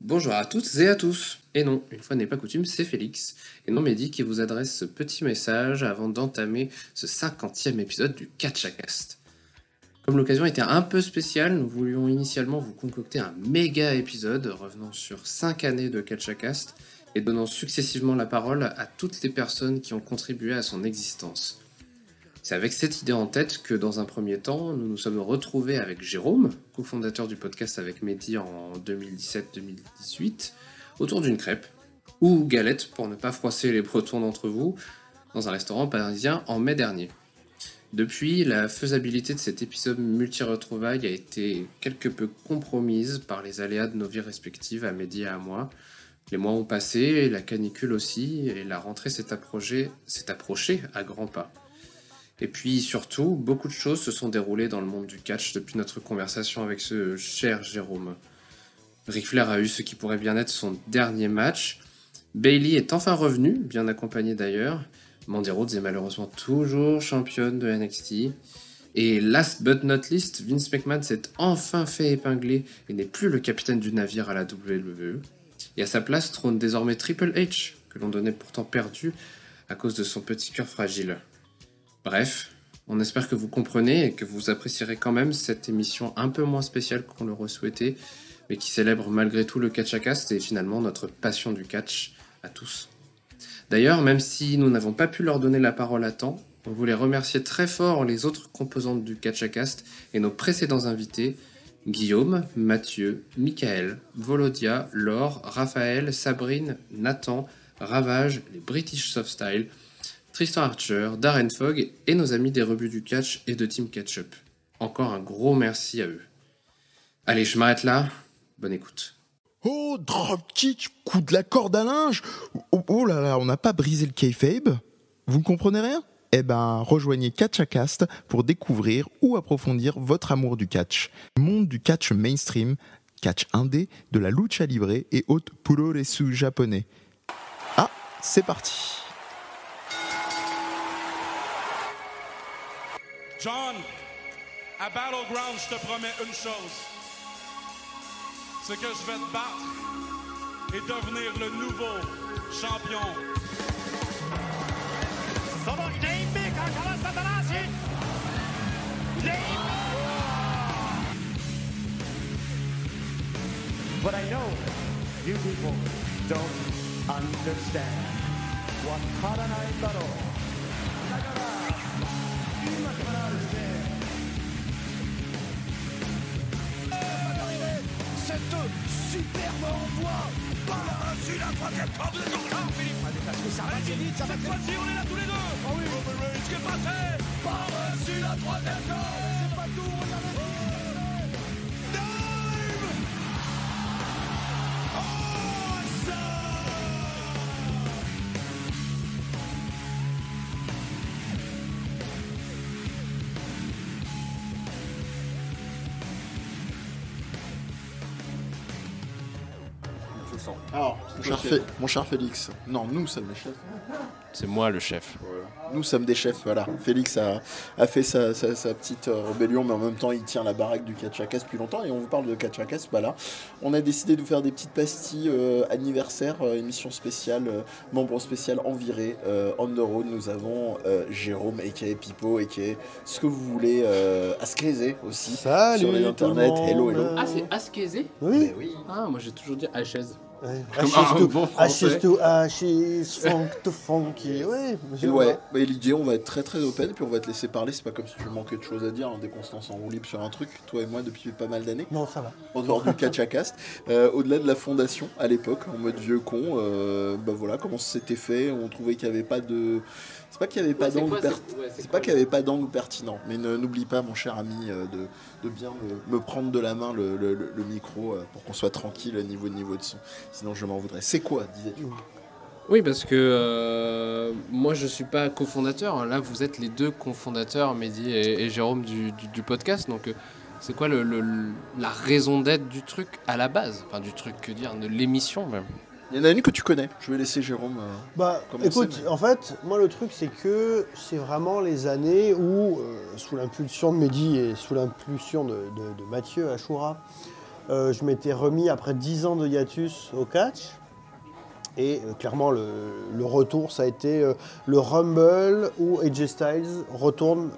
Bonjour à toutes et à tous. Et non, une fois n'est pas coutume, c'est Félix, et non Mehdi qui vous adresse ce petit message avant d'entamer ce 50e épisode du Catchacast. Comme l'occasion était un peu spéciale, nous voulions initialement vous concocter un méga épisode revenant sur 5 années de Catchacast et donnant successivement la parole à toutes les personnes qui ont contribué à son existence. C'est avec cette idée en tête que dans un premier temps, nous nous sommes retrouvés avec Jérôme, cofondateur du podcast avec Mehdi en 2017-2018, autour d'une crêpe, ou galette pour ne pas froisser les bretons d'entre vous, dans un restaurant parisien en mai dernier. Depuis, la faisabilité de cet épisode multi-retrouvailles a été quelque peu compromise par les aléas de nos vies respectives à Mehdi et à moi. Les mois ont passé, la canicule aussi, et la rentrée s'est approchée à grands pas. Et puis surtout, beaucoup de choses se sont déroulées dans le monde du catch depuis notre conversation avec ce cher Jérôme. Ric Flair a eu ce qui pourrait bien être son dernier match. Bayley est enfin revenue, bien accompagnée d'ailleurs. Mandy Rhodes est malheureusement toujours championne de NXT. Et last but not least, Vince McMahon s'est enfin fait épingler et n'est plus le capitaine du navire à la WWE. Et à sa place trône désormais Triple H, que l'on donnait pourtant perdu à cause de son petit cœur fragile. Bref, on espère que vous comprenez et que vous apprécierez quand même cette émission un peu moins spéciale qu'on l'aurait souhaité, mais qui célèbre malgré tout le Catchacast et finalement notre passion du catch à tous. D'ailleurs, même si nous n'avons pas pu leur donner la parole à temps, on voulait remercier très fort les autres composantes du Catchacast et nos précédents invités, Guillaume, Mathieu, Michael, Volodia, Laure, Raphaël, Sabrine, Nathan, Ravage, les British Soft Style, Tristan Archer, Darren Fogg et nos amis des rebuts du catch et de Team Catch-Up. Encore un gros merci à eux. Allez, je m'arrête là. Bonne écoute. Oh, dropkick, coup de la corde à linge. Oh là là, on n'a pas brisé le kayfabe. Vous ne comprenez rien ? Eh ben, rejoignez Catchacast pour découvrir ou approfondir votre amour du catch. Monde du catch mainstream, catch indé, de la lucha libre et autres puroresu japonais. Ah, c'est parti. John, à Battleground, je te promets une chose. C'est que je vais te battre et devenir le nouveau champion. But I know you people don't understand what Karanai Taro. Cette superbe envoi par-dessus la troisième corde de Jordan Philippe. Cette fois-ci, on est là tous les deux. Oh oui, ce qui est passé par-dessus la troisième corde. C'est pas tout, regardez. Dive. Oh, ça. Alors, mon cher Félix, non, nous sommes les chefs. C'est moi le chef. Voilà. Nous sommes des chefs, voilà. Félix a fait sa petite rébellion, mais en même temps, il tient la baraque du Catchacast depuis longtemps. Et on vous parle de Catchacast, voilà. On a décidé de vous faire des petites pastilles anniversaire, émission spéciale, membre spécial en virée. On the road, nous avons Jérôme, a.k.a. Pipo, a.k.a. ce que vous voulez, Askézé aussi. Salut sur les internets. Hello, hello. Ah, c'est Askézé ? Oui. Mais oui. Ah, moi j'ai toujours dit HS. Comme un bon français. Funk to funky. Oui. Et ouais, bah, l'idée, on va être très très open, puis on va te laisser parler. C'est pas comme si tu manquais de choses à dire, hein, dès qu'on se lance en roue libre sur un truc, toi et moi, depuis pas mal d'années. Non, ça va. En dehors du Catchacast, au-delà de la fondation à l'époque, en mode vieux con, bah voilà comment c'était fait. On trouvait qu'il n'y avait pas de. C'est pas qu'il n'y avait pas d'angle qu'il y avait pas d'angle pertinent, mais n'oublie pas, mon cher ami, de bien me prendre de la main le micro pour qu'on soit tranquille niveau de son. Sinon, je m'en voudrais. C'est quoi, disais-tu ? Oui, parce que moi je suis pas cofondateur. Là, vous êtes les deux cofondateurs, Mehdi et Jérôme du podcast. Donc, c'est quoi la raison d'être du truc à la base ? Enfin, du truc, que dire, de l'émission même. Il y en a une que tu connais. Je vais laisser Jérôme commencer. Écoute, en fait, moi le truc c'est que c'est vraiment les années où, sous l'impulsion de Mehdi et sous l'impulsion de Mathieu Achoura, je m'étais remis après 10 ans de hiatus au catch. Et clairement, le retour, ça a été le Rumble où AJ Styles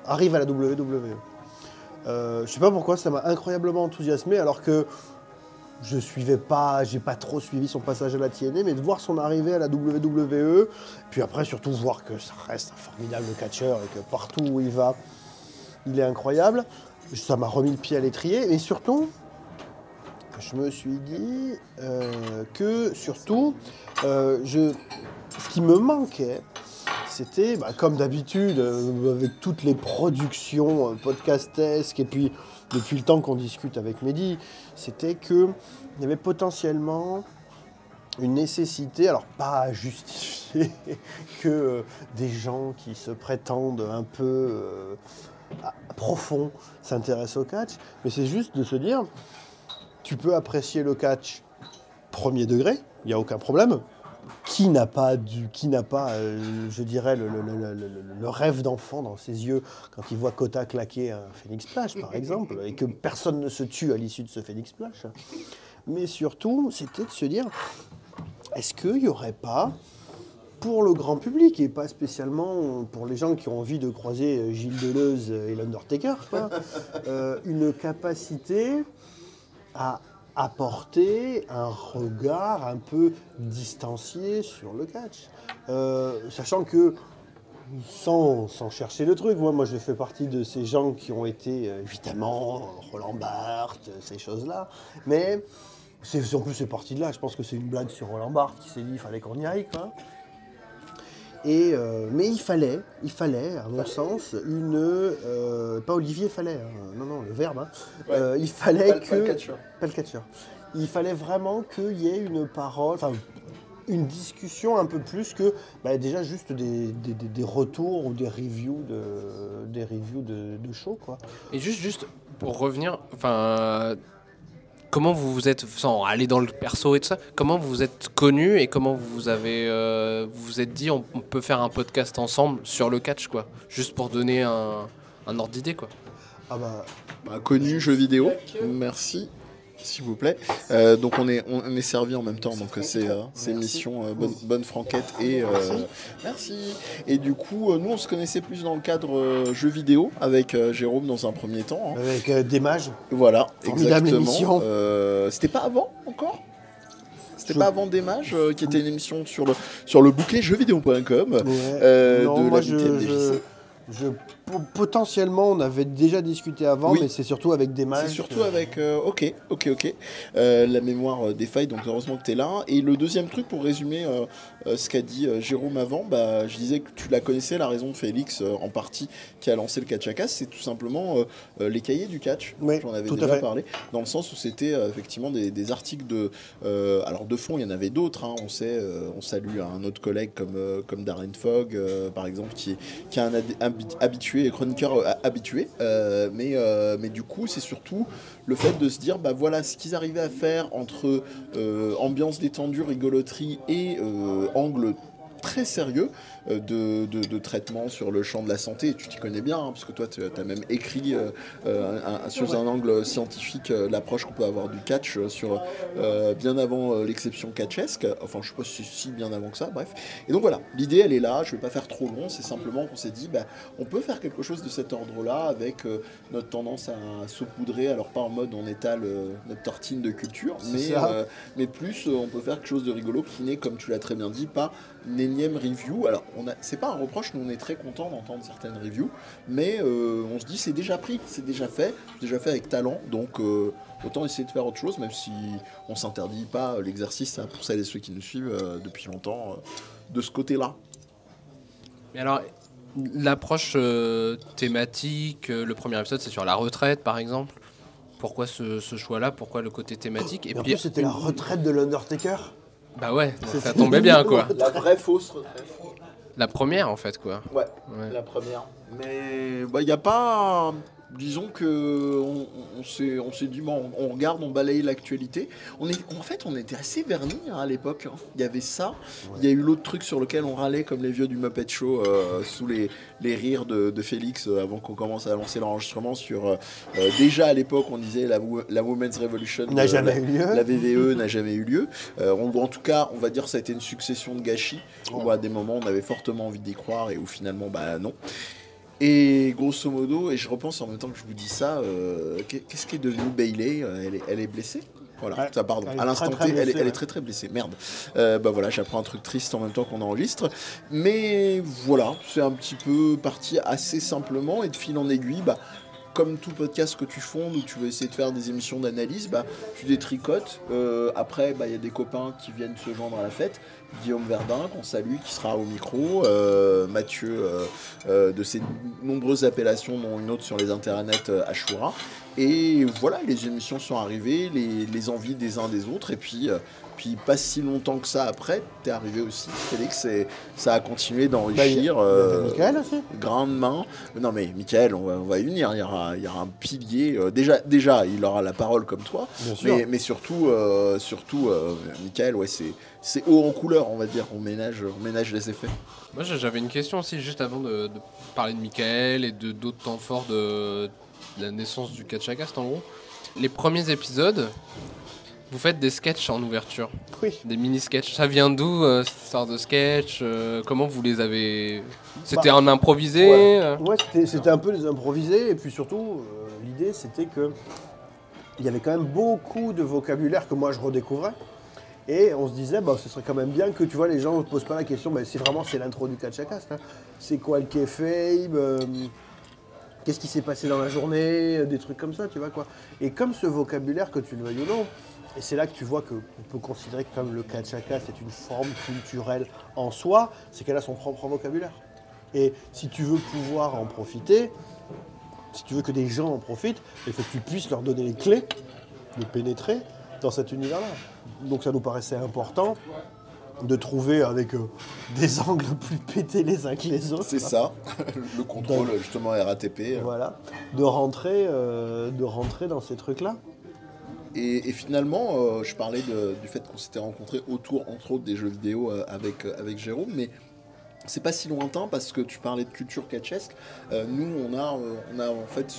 arrive à la WWE. Je sais pas pourquoi, ça m'a incroyablement enthousiasmé, alors que j'ai pas trop suivi son passage à la TNA, mais de voir son arrivée à la WWE, puis après surtout voir que ça reste un formidable catcheur et que partout où il va, il est incroyable, ça m'a remis le pied à l'étrier, et surtout, je me suis dit que surtout, ce qui me manquait, c'était, comme d'habitude, avec toutes les productions podcastesques, et puis depuis le temps qu'on discute avec Mehdi, c'était qu'il y avait potentiellement une nécessité, alors pas à justifier que des gens qui se prétendent un peu profonds s'intéressent au catch, mais c'est juste de se dire, tu peux apprécier le catch premier degré, il n'y a aucun problème. Qui n'a pas, je dirais, le rêve d'enfant dans ses yeux quand il voit Kota claquer un Phoenix Splash, par exemple, et que personne ne se tue à l'issue de ce Phoenix Splash. Mais surtout, c'était de se dire, est-ce qu'il n'y aurait pas, pour le grand public, et pas spécialement pour les gens qui ont envie de croiser Gilles Deleuze et l'Undertaker, une capacité à apporter un regard un peu distancié sur le catch. Sachant que, sans chercher le truc, moi je fais partie de ces gens qui ont été, évidemment, Roland Barthes, ces choses-là, mais en plus c'est parti de là, je pense que c'est une blague sur Roland Barthes qui s'est dit qu'il fallait qu'on y aille, quoi. Mais il fallait, à mon sens, pas Olivier Fallet, non, le verbe. Il fallait pas le catcheur. Il fallait vraiment qu'il y ait une parole, une discussion un peu plus que déjà juste des retours ou des reviews de show, quoi. Et juste pour revenir, comment vous vous êtes, sans aller dans le perso et tout ça, comment vous vous êtes connus et comment vous vous êtes dit on peut faire un podcast ensemble sur le catch, quoi, juste pour donner un ordre d'idée, quoi. Connu jeux vidéo, merci. S'il vous plaît. Donc on est servi en même temps, donc c'est mission bonne franquette et merci. Et du coup, nous on se connaissait plus dans le cadre jeux vidéo avec Jérôme dans un premier temps. Avec des mages. Voilà, formidable exactement. C'était pas avant encore. C'était pas avant Démage, qui était une émission sur le bouquet jeuxvideo.com. Non, moi potentiellement, on avait déjà discuté avant, oui. Mais c'est surtout avec des mages. C'est surtout avec... Ok. La mémoire défaille, donc heureusement que tu es là. Et le deuxième truc, pour résumer ce qu'a dit Jérôme avant, je disais que tu la connaissais, la raison de Félix, en partie, qui a lancé le Catch à Casse, c'est tout simplement les cahiers du catch. Oui, j'en avais déjà parlé, dans le sens où c'était effectivement des articles de... alors de fond, il y en avait d'autres, hein, on salue un autre collègue comme Darren Fogg, par exemple, qui est un habitué et chroniqueur habitué, mais du coup c'est surtout le fait de se dire voilà ce qu'ils arrivaient à faire entre ambiance détendue, rigoloterie et angle très sérieux de traitement sur le champ de la santé. Et tu t'y connais bien, hein, parce que toi tu as même écrit sur un angle scientifique l'approche qu'on peut avoir du catch sur bien avant l'exception catchesque, enfin je sais pas si bien avant que ça, bref. Et donc voilà, l'idée elle est là, je vais pas faire trop long, c'est simplement qu'on s'est dit on peut faire quelque chose de cet ordre là avec notre tendance à saupoudrer, alors pas en mode on étale notre tartine de culture, mais plus on peut faire quelque chose de rigolo qui n'est, comme tu l'as très bien dit, pas une énième review. Alors c'est pas un reproche, nous on est très contents d'entendre certaines reviews, mais on se dit c'est déjà pris, c'est déjà fait avec talent, donc autant essayer de faire autre chose, même si on s'interdit pas l'exercice, hein, pour celles et ceux qui nous suivent depuis longtemps de ce côté-là. Mais alors, l'approche thématique, le premier épisode c'est sur la retraite par exemple. Pourquoi ce choix-là? Pourquoi le côté thématique? Et puis en plus, c'était la retraite de l'Undertaker. Bah ouais, ça tombait bien, quoi. La vraie fausse retraite. La première, en fait, quoi. Ouais. La première. Mais il n'y a pas disons que on s'est dit, bon, on regarde, on balaye l'actualité. En fait, on était assez vernis hein, à l'époque. Hein. Il y avait ça. Il y a eu l'autre truc sur lequel on râlait comme les vieux du Muppet Show sous les rires de Félix avant qu'on commence à lancer l'enregistrement sur... déjà à l'époque, on disait la Women's Revolution n'a jamais eu lieu. La VVE n'a jamais eu lieu. En tout cas, on va dire que ça a été une succession de gâchis. Où à des moments, on avait fortement envie d'y croire et où finalement, bah non. Et grosso modo, et je repense en même temps que je vous dis ça, qu'est-ce qui est devenu Bayley elle est blessée. Voilà, ouais, ça pardon. À l'instant T, elle est très très blessée. Merde. Bah voilà, j'apprends un truc triste en même temps qu'on enregistre. Mais voilà, c'est un petit peu parti assez simplement et de fil en aiguille, bah comme tout podcast que tu fondes où tu veux essayer de faire des émissions d'analyse, bah tu détricotes. Après, bah il y a des copains qui viennent se joindre à la fête. Guillaume Verdun, qu'on salue, qui sera au micro, Mathieu, de ses nombreuses appellations, dont une autre sur les internets, Ashura. Et voilà, les émissions sont arrivées, les envies des uns des autres, et puis pas si longtemps que ça après, t'es arrivé aussi, Félix, et ça a continué d'enrichir. Michael aussi. Grande main. Non mais Michael, on va y venir, il y aura un pilier. Déjà, il aura la parole comme toi, mais surtout, Michael, ouais, c'est haut en couleur, on va dire, on ménage les effets. Moi j'avais une question aussi, juste avant de parler de Michael et de d'autres temps forts de la naissance du Catchacast en gros. Les premiers épisodes, vous faites des sketchs en ouverture. Oui. Des mini-sketchs. Ça vient d'où cette histoire de sketch comment vous les avez... C'était un improvisé Ouais, c'était un peu des improvisés. Et puis surtout, l'idée c'était que il y avait quand même beaucoup de vocabulaire que moi je redécouvrais. Et on se disait, bah, ce serait quand même bien que tu vois, les gens ne posent pas la question, mais c'est l'intro du Catchacast. Hein. C'est quoi le kayfabe qu'est-ce qui s'est passé dans la journée, des trucs comme ça, tu vois quoi. Et comme ce vocabulaire, que tu le veuilles ou non, et c'est là que tu vois qu'on peut considérer que comme le Catchacast est une forme culturelle en soi, c'est qu'elle a son propre vocabulaire. Et si tu veux pouvoir en profiter, si tu veux que des gens en profitent, il faut que tu puisses leur donner les clés de pénétrer dans cet univers-là. Donc ça nous paraissait important de trouver avec des angles plus pétés les uns que les autres. C'est ça, le contrôle justement RATP. Voilà, de rentrer dans ces trucs-là. Et finalement, je parlais du fait qu'on s'était rencontrés autour, entre autres, des jeux vidéo avec Jérôme, mais c'est pas si lointain parce que tu parlais de culture catchesque. Nous, on a en fait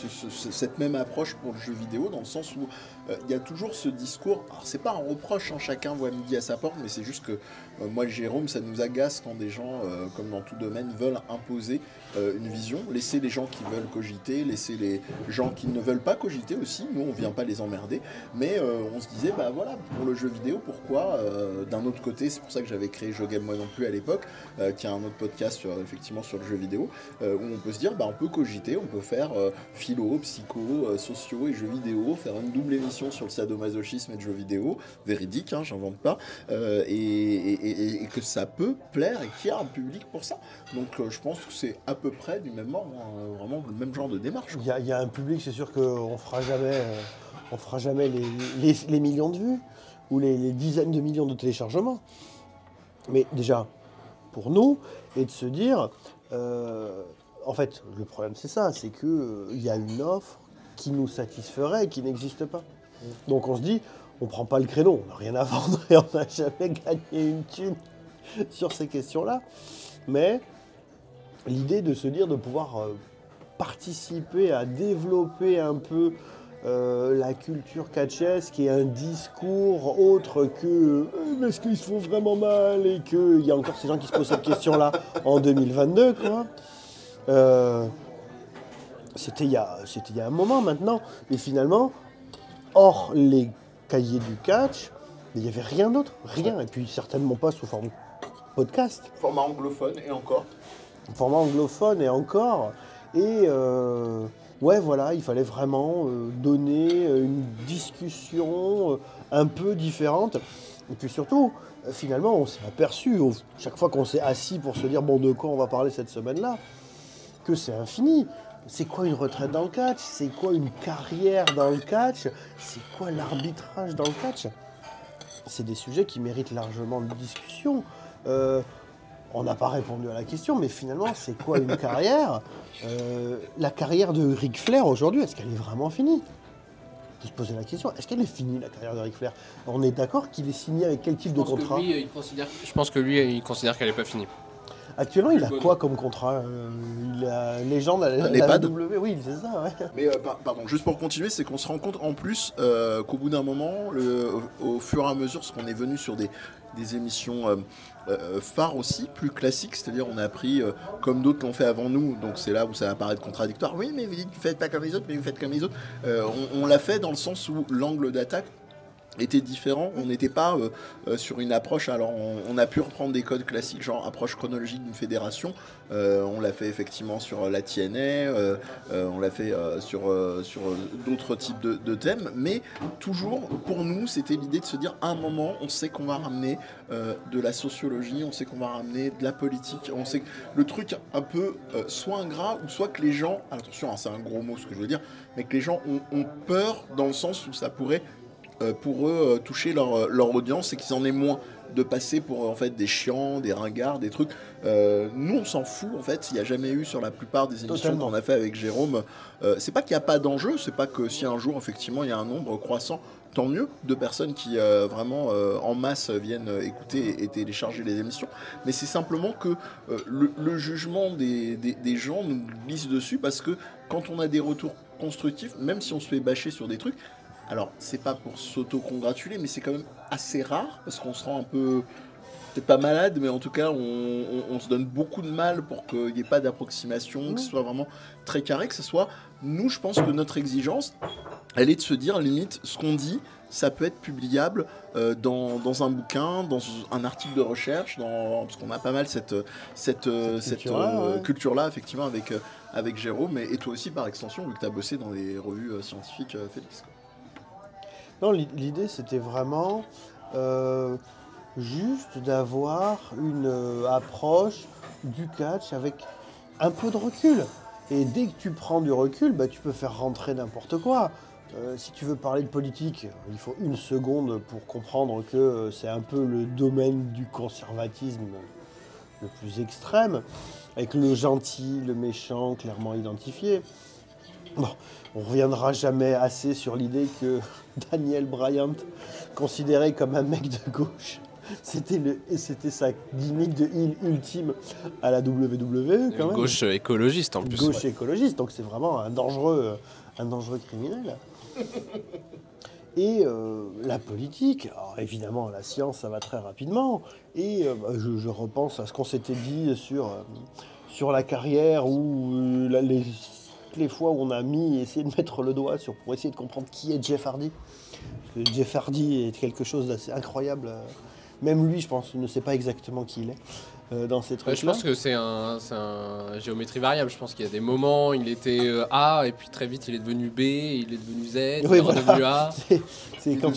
cette même approche pour le jeu vidéo dans le sens où il y a toujours ce discours. Alors, c'est pas un reproche, hein, chacun voit midi à sa porte, mais c'est juste que moi et Jérôme, ça nous agace quand des gens, comme dans tout domaine, veulent imposer une vision, laisser les gens qui veulent cogiter, laisser les gens qui ne veulent pas cogiter aussi. Nous, on vient pas les emmerder, mais on se disait, bah voilà, pour le jeu vidéo, pourquoi d'un autre côté, c'est pour ça que j'avais créé Je Game Moi Non Plus à l'époque, qui a un autre podcast effectivement sur le jeu vidéo, où on peut se dire, bah on peut cogiter, on peut faire philo, psycho, sociaux et jeux vidéo, faire une double émission sur le sadomasochisme et le jeu vidéo, véridique, hein, j'invente pas, et que ça peut plaire et qu'il y a un public pour ça. Donc je pense que c'est à peu près du même ordre, hein, vraiment le même genre de démarche. Il y a un public, c'est sûr qu'on fera jamais les millions de vues ou les dizaines de millions de téléchargements. Mais déjà, pour nous, et de se dire, en fait, le problème c'est ça, c'est qu'il y a une offre qui nous satisferait et qui n'existe pas. Donc on se dit, on prend pas le créneau, on n'a rien à vendre et on n'a jamais gagné une thune sur ces questions-là. Mais l'idée de se dire de pouvoir participer à développer un peu la culture catchesque et un discours autre que est-ce qu'ils se font vraiment mal et qu'il y a encore ces gens qui se posent cette question-là en 2022, quoi. C'était il y a un moment maintenant. Et finalement, hors les cahiers du catch, il n'y avait rien d'autre, rien. Et puis certainement pas sous forme podcast. Format anglophone et encore. Format anglophone et encore. Et ouais, voilà, il fallait vraiment donner une discussion un peu différente. Et puis surtout, finalement, on s'est aperçu, chaque fois qu'on s'est assis pour se dire, bon, de quoi on va parler cette semaine-là, que c'est infini. C'est quoi une retraite dans le catch? C'est quoi une carrière dans le catch? C'est quoi l'arbitrage dans le catch? C'est des sujets qui méritent largement de discussion. on n'a pas répondu à la question, mais finalement, c'est quoi une carrière? La carrière de Ric Flair aujourd'hui, est-ce qu'elle est vraiment finie? De se poser la question, est-ce qu'elle est finie, la carrière de Ric Flair? On est d'accord qu'il est signé avec quel type de contrat? Je pense que lui, il considère qu'elle n'est pas finie. Actuellement, il a quoi comme contrat? Il a légende à la EHPAD. WWE, oui, c'est ça, ouais. Mais pardon, juste pour continuer, c'est qu'on se rend compte en plus qu'au bout d'un moment, au fur et à mesure, parce qu'on est venu sur des émissions phares aussi, plus classiques, c'est-à-dire on a appris, comme d'autres l'ont fait avant nous, donc c'est là où ça va paraître contradictoire. Oui, mais vous dites, vous faites pas comme les autres, mais vous faites comme les autres. On l'a fait dans le sens où l'angle d'attaque était différent, on n'était pas sur une approche, alors on a pu reprendre des codes classiques, genre approche chronologique d'une fédération, on l'a fait effectivement sur la TNA, on l'a fait sur d'autres types de thèmes, mais toujours pour nous c'était l'idée de se dire à un moment on sait qu'on va ramener de la sociologie, on sait qu'on va ramener de la politique, on sait que le truc un peu soit ingrat ou soit que les gens, attention hein, c'est un gros mot ce que je veux dire, mais que les gens ont peur dans le sens où ça pourrait pour eux toucher leur audience et qu'ils en aient moins de passer pour en fait des chiants, des ringards, des trucs. Nous on s'en fout en fait, il n'y a jamais eu sur la plupart des émissions qu'on a fait avec Jérôme, c'est pas qu'il n'y a pas d'enjeu, c'est pas que si un jour effectivement il y a un nombre croissant, tant mieux, de personnes qui vraiment en masse viennent écouter et télécharger les émissions, mais c'est simplement que le jugement des gens nous glisse dessus parce que quand on a des retours constructifs, même si on se fait bâcher sur des trucs, alors, c'est pas pour s'auto-congratuler, mais c'est quand même assez rare, parce qu'on se rend un peu, peut-être pas malade, mais en tout cas, on se donne beaucoup de mal pour qu'il n'y ait pas d'approximation, que ce soit vraiment très carré, que ce soit... Nous, je pense que notre exigence, elle est de se dire, limite, ce qu'on dit, ça peut être publiable dans un bouquin, dans un article de recherche, parce qu'on a pas mal cette culture-là, effectivement, avec Jérôme, et toi aussi, par extension, vu que tu as bossé dans les revues scientifiques, Félix. Non, l'idée c'était vraiment juste d'avoir une approche du catch avec un peu de recul. Et dès que tu prends du recul, bah, tu peux faire rentrer n'importe quoi. Si tu veux parler de politique, il faut une seconde pour comprendre que c'est un peu le domaine du conservatisme le plus extrême, avec le gentil, le méchant clairement identifié. Bon, on ne reviendra jamais assez sur l'idée que Daniel Bryan, considéré comme un mec de gauche, c'était sa gimmick de heel ultime à la WWE. Quand même. Gauche écologiste en plus. Gauche écologiste, donc c'est vraiment un dangereux criminel. Et la politique, alors évidemment la science ça va très rapidement, et je repense à ce qu'on s'était dit sur la carrière où les fois où on a essayé de mettre le doigt pour essayer de comprendre qui est Jeff Hardy. Parce que Jeff Hardy est quelque chose d'assez incroyable. Même lui, je pense, ne sait pas exactement qui il est dans ces trucs-là. Je pense que c'est un géométrie variable. Je pense qu'il y a des moments, il était A, et puis très vite, il est devenu B, il est devenu Z, il est redevenu A. C'est quand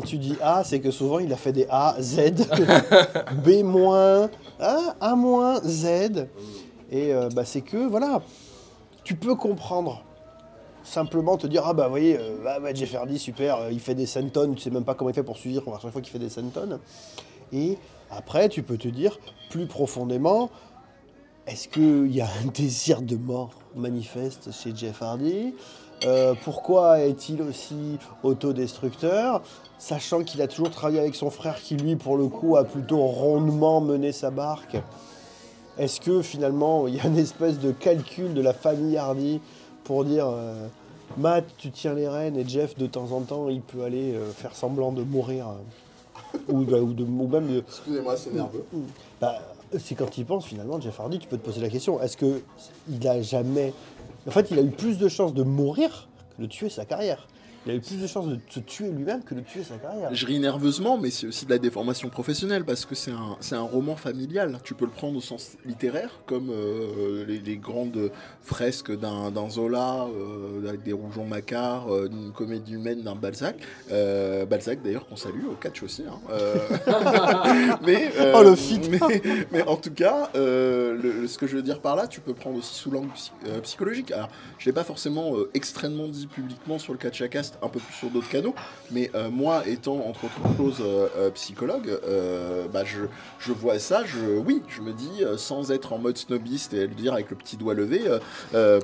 tu dis A, c'est que souvent, il a fait des A, Z, B-, A-, Z. Et c'est que, voilà... Tu peux comprendre, simplement te dire, ah bah vous voyez, Jeff Hardy, super, il fait des centons, tu sais même pas comment il fait pour suivre à chaque fois qu'il fait des centons. Et après, tu peux te dire, plus profondément, est-ce qu'il y a un désir de mort manifeste chez Jeff Hardy? Pourquoi est-il aussi autodestructeur, sachant qu'il a toujours travaillé avec son frère qui, lui, pour le coup, a plutôt rondement mené sa barque? Est-ce que finalement il y a une espèce de calcul de la famille Hardy pour dire Matt, tu tiens les rênes et Jeff de temps en temps il peut aller faire semblant de mourir ou même de... Excusez-moi, c'est nerveux. C'est quand il pense finalement Jeff Hardy, tu peux te poser la question, est-ce que il a jamais... En fait il a eu plus de chances de mourir que de tuer sa carrière. Il a eu plus de chances de se tuer lui-même que de tuer sa carrière. Je ris nerveusement, mais c'est aussi de la déformation professionnelle, parce que c'est un roman familial. Tu peux le prendre au sens littéraire, comme les grandes fresques d'un Zola, avec des Rougon Macquart, d'une comédie humaine d'un Balzac. Balzac, d'ailleurs, qu'on salue, au catch aussi. Le fit. Mais en tout cas, ce que je veux dire par là, tu peux prendre aussi sous l'angle psychologique. Alors, je ne l'ai pas forcément extrêmement dit publiquement sur le Catch à Cast, un peu plus sur d'autres canaux, mais moi, étant entre autres choses psychologue, je vois ça, oui, je me dis, sans être en mode snobiste et le dire avec le petit doigt levé,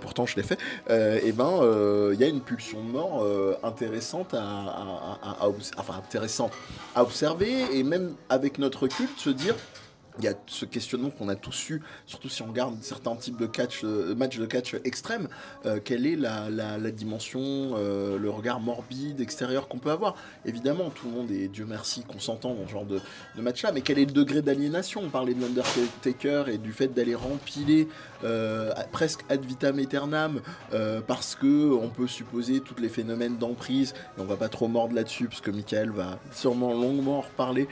pourtant je l'ai fait, il y a une pulsion de mort intéressante intéressante à observer, et même avec notre recul, de se dire, il y a ce questionnement qu'on a tous eu, surtout si on regarde certains types de matchs de catch extrêmes, quelle est la dimension, le regard morbide, extérieur qu'on peut avoir. Évidemment, tout le monde est, Dieu merci, consentant dans ce genre de match-là, mais quel est le degré d'aliénation? On parlait de l'Undertaker et du fait d'aller rempiler presque ad vitam aeternam, parce que on peut supposer tous les phénomènes d'emprise, et on va pas trop mordre là-dessus, parce que Michael va sûrement longuement en reparler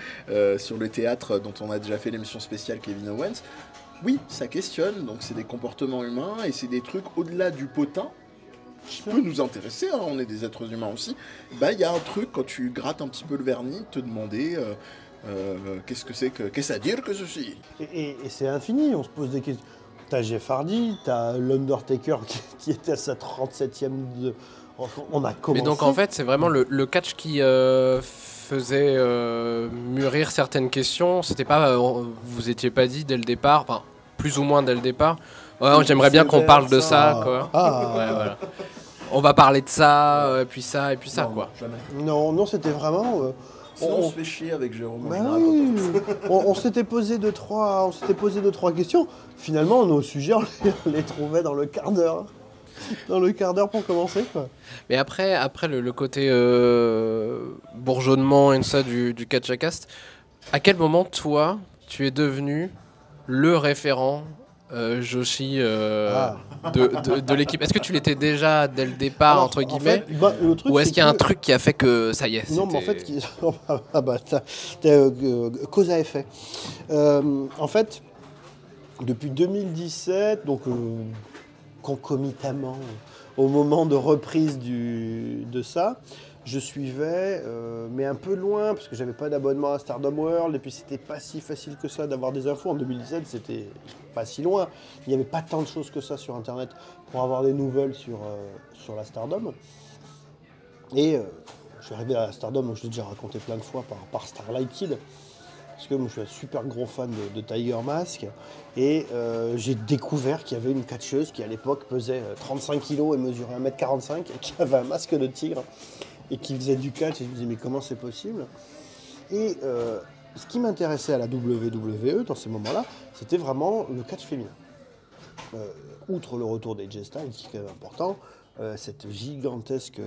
sur le théâtre dont on a déjà fait l'émission spéciale Kevin Owens. Oui, ça questionne, donc c'est des comportements humains, et c'est des trucs au-delà du potin, qui peut nous intéresser, hein, on est des êtres humains aussi. Il y a un truc, quand tu grattes un petit peu le vernis, te demander qu'est-ce à dire que ceci. Et c'est infini, on se pose des questions. T'as Jeff Hardy, t'as l'Undertaker qui était à sa 37e... On a commencé... Mais donc en fait, c'est vraiment le catch qui faisait mûrir certaines questions. C'était pas... vous étiez pas dit dès le départ, enfin, plus ou moins dès le départ. Ouais, j'aimerais bien qu'on parle de ça, quoi. Ouais, voilà. On va parler de ça, puis ça, et puis ça, quoi. Jamais. Non, c'était vraiment... Sinon, on se fait chier avec Jérôme. On s'était posé deux trois questions. Finalement, nos sujets, on les trouvait dans le quart d'heure. Dans le quart d'heure pour commencer, quoi. Mais après le côté bourgeonnement et tout ça du catch à cast, à quel moment, toi, tu es devenu le référent Joshi de l'équipe? Est-ce que tu l'étais déjà dès le départ, alors, entre guillemets, le truc, ou est-ce qu'il y a un truc qui a fait que ça y est? Non, mais en fait, cause à effet. En fait, depuis 2017, donc concomitamment au moment de reprise de ça, je suivais, mais un peu loin, parce que j'avais pas d'abonnement à Stardom World, et puis c'était pas si facile que ça d'avoir des infos. En 2017, c'était pas si loin. Il n'y avait pas tant de choses que ça sur Internet pour avoir des nouvelles sur la Stardom. Et je suis arrivé à la Stardom, donc je l'ai déjà raconté plein de fois, par Starlight Kid, parce que moi, je suis un super gros fan de Tiger Mask, et j'ai découvert qu'il y avait une catcheuse qui à l'époque pesait 35 kg et mesurait 1m45, et qui avait un masque de tigre, et qui faisait du catch, et je me disais mais comment c'est possible? Et ce qui m'intéressait à la WWE dans ces moments-là, c'était vraiment le catch féminin. Outre le retour des AJ Styles, qui est quand même important, cette gigantesque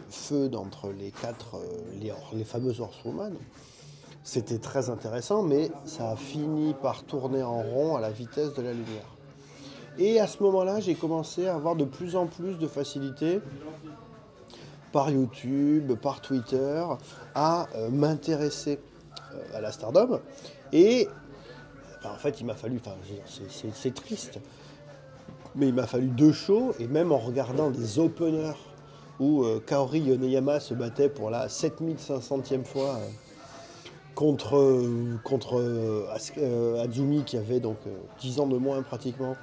feud entre les quatre, les fameuses Horsewomen, c'était très intéressant, mais ça a fini par tourner en rond à la vitesse de la lumière. Et à ce moment-là, j'ai commencé à avoir de plus en plus de facilité par YouTube, par Twitter, à m'intéresser à la Stardom. Et en fait, il m'a fallu, c'est triste, mais il m'a fallu 2 shows, et même en regardant des openers où Kaori Yoneyama se battait pour la 7500e fois contre Azumi, qui avait donc 10 ans de moins pratiquement,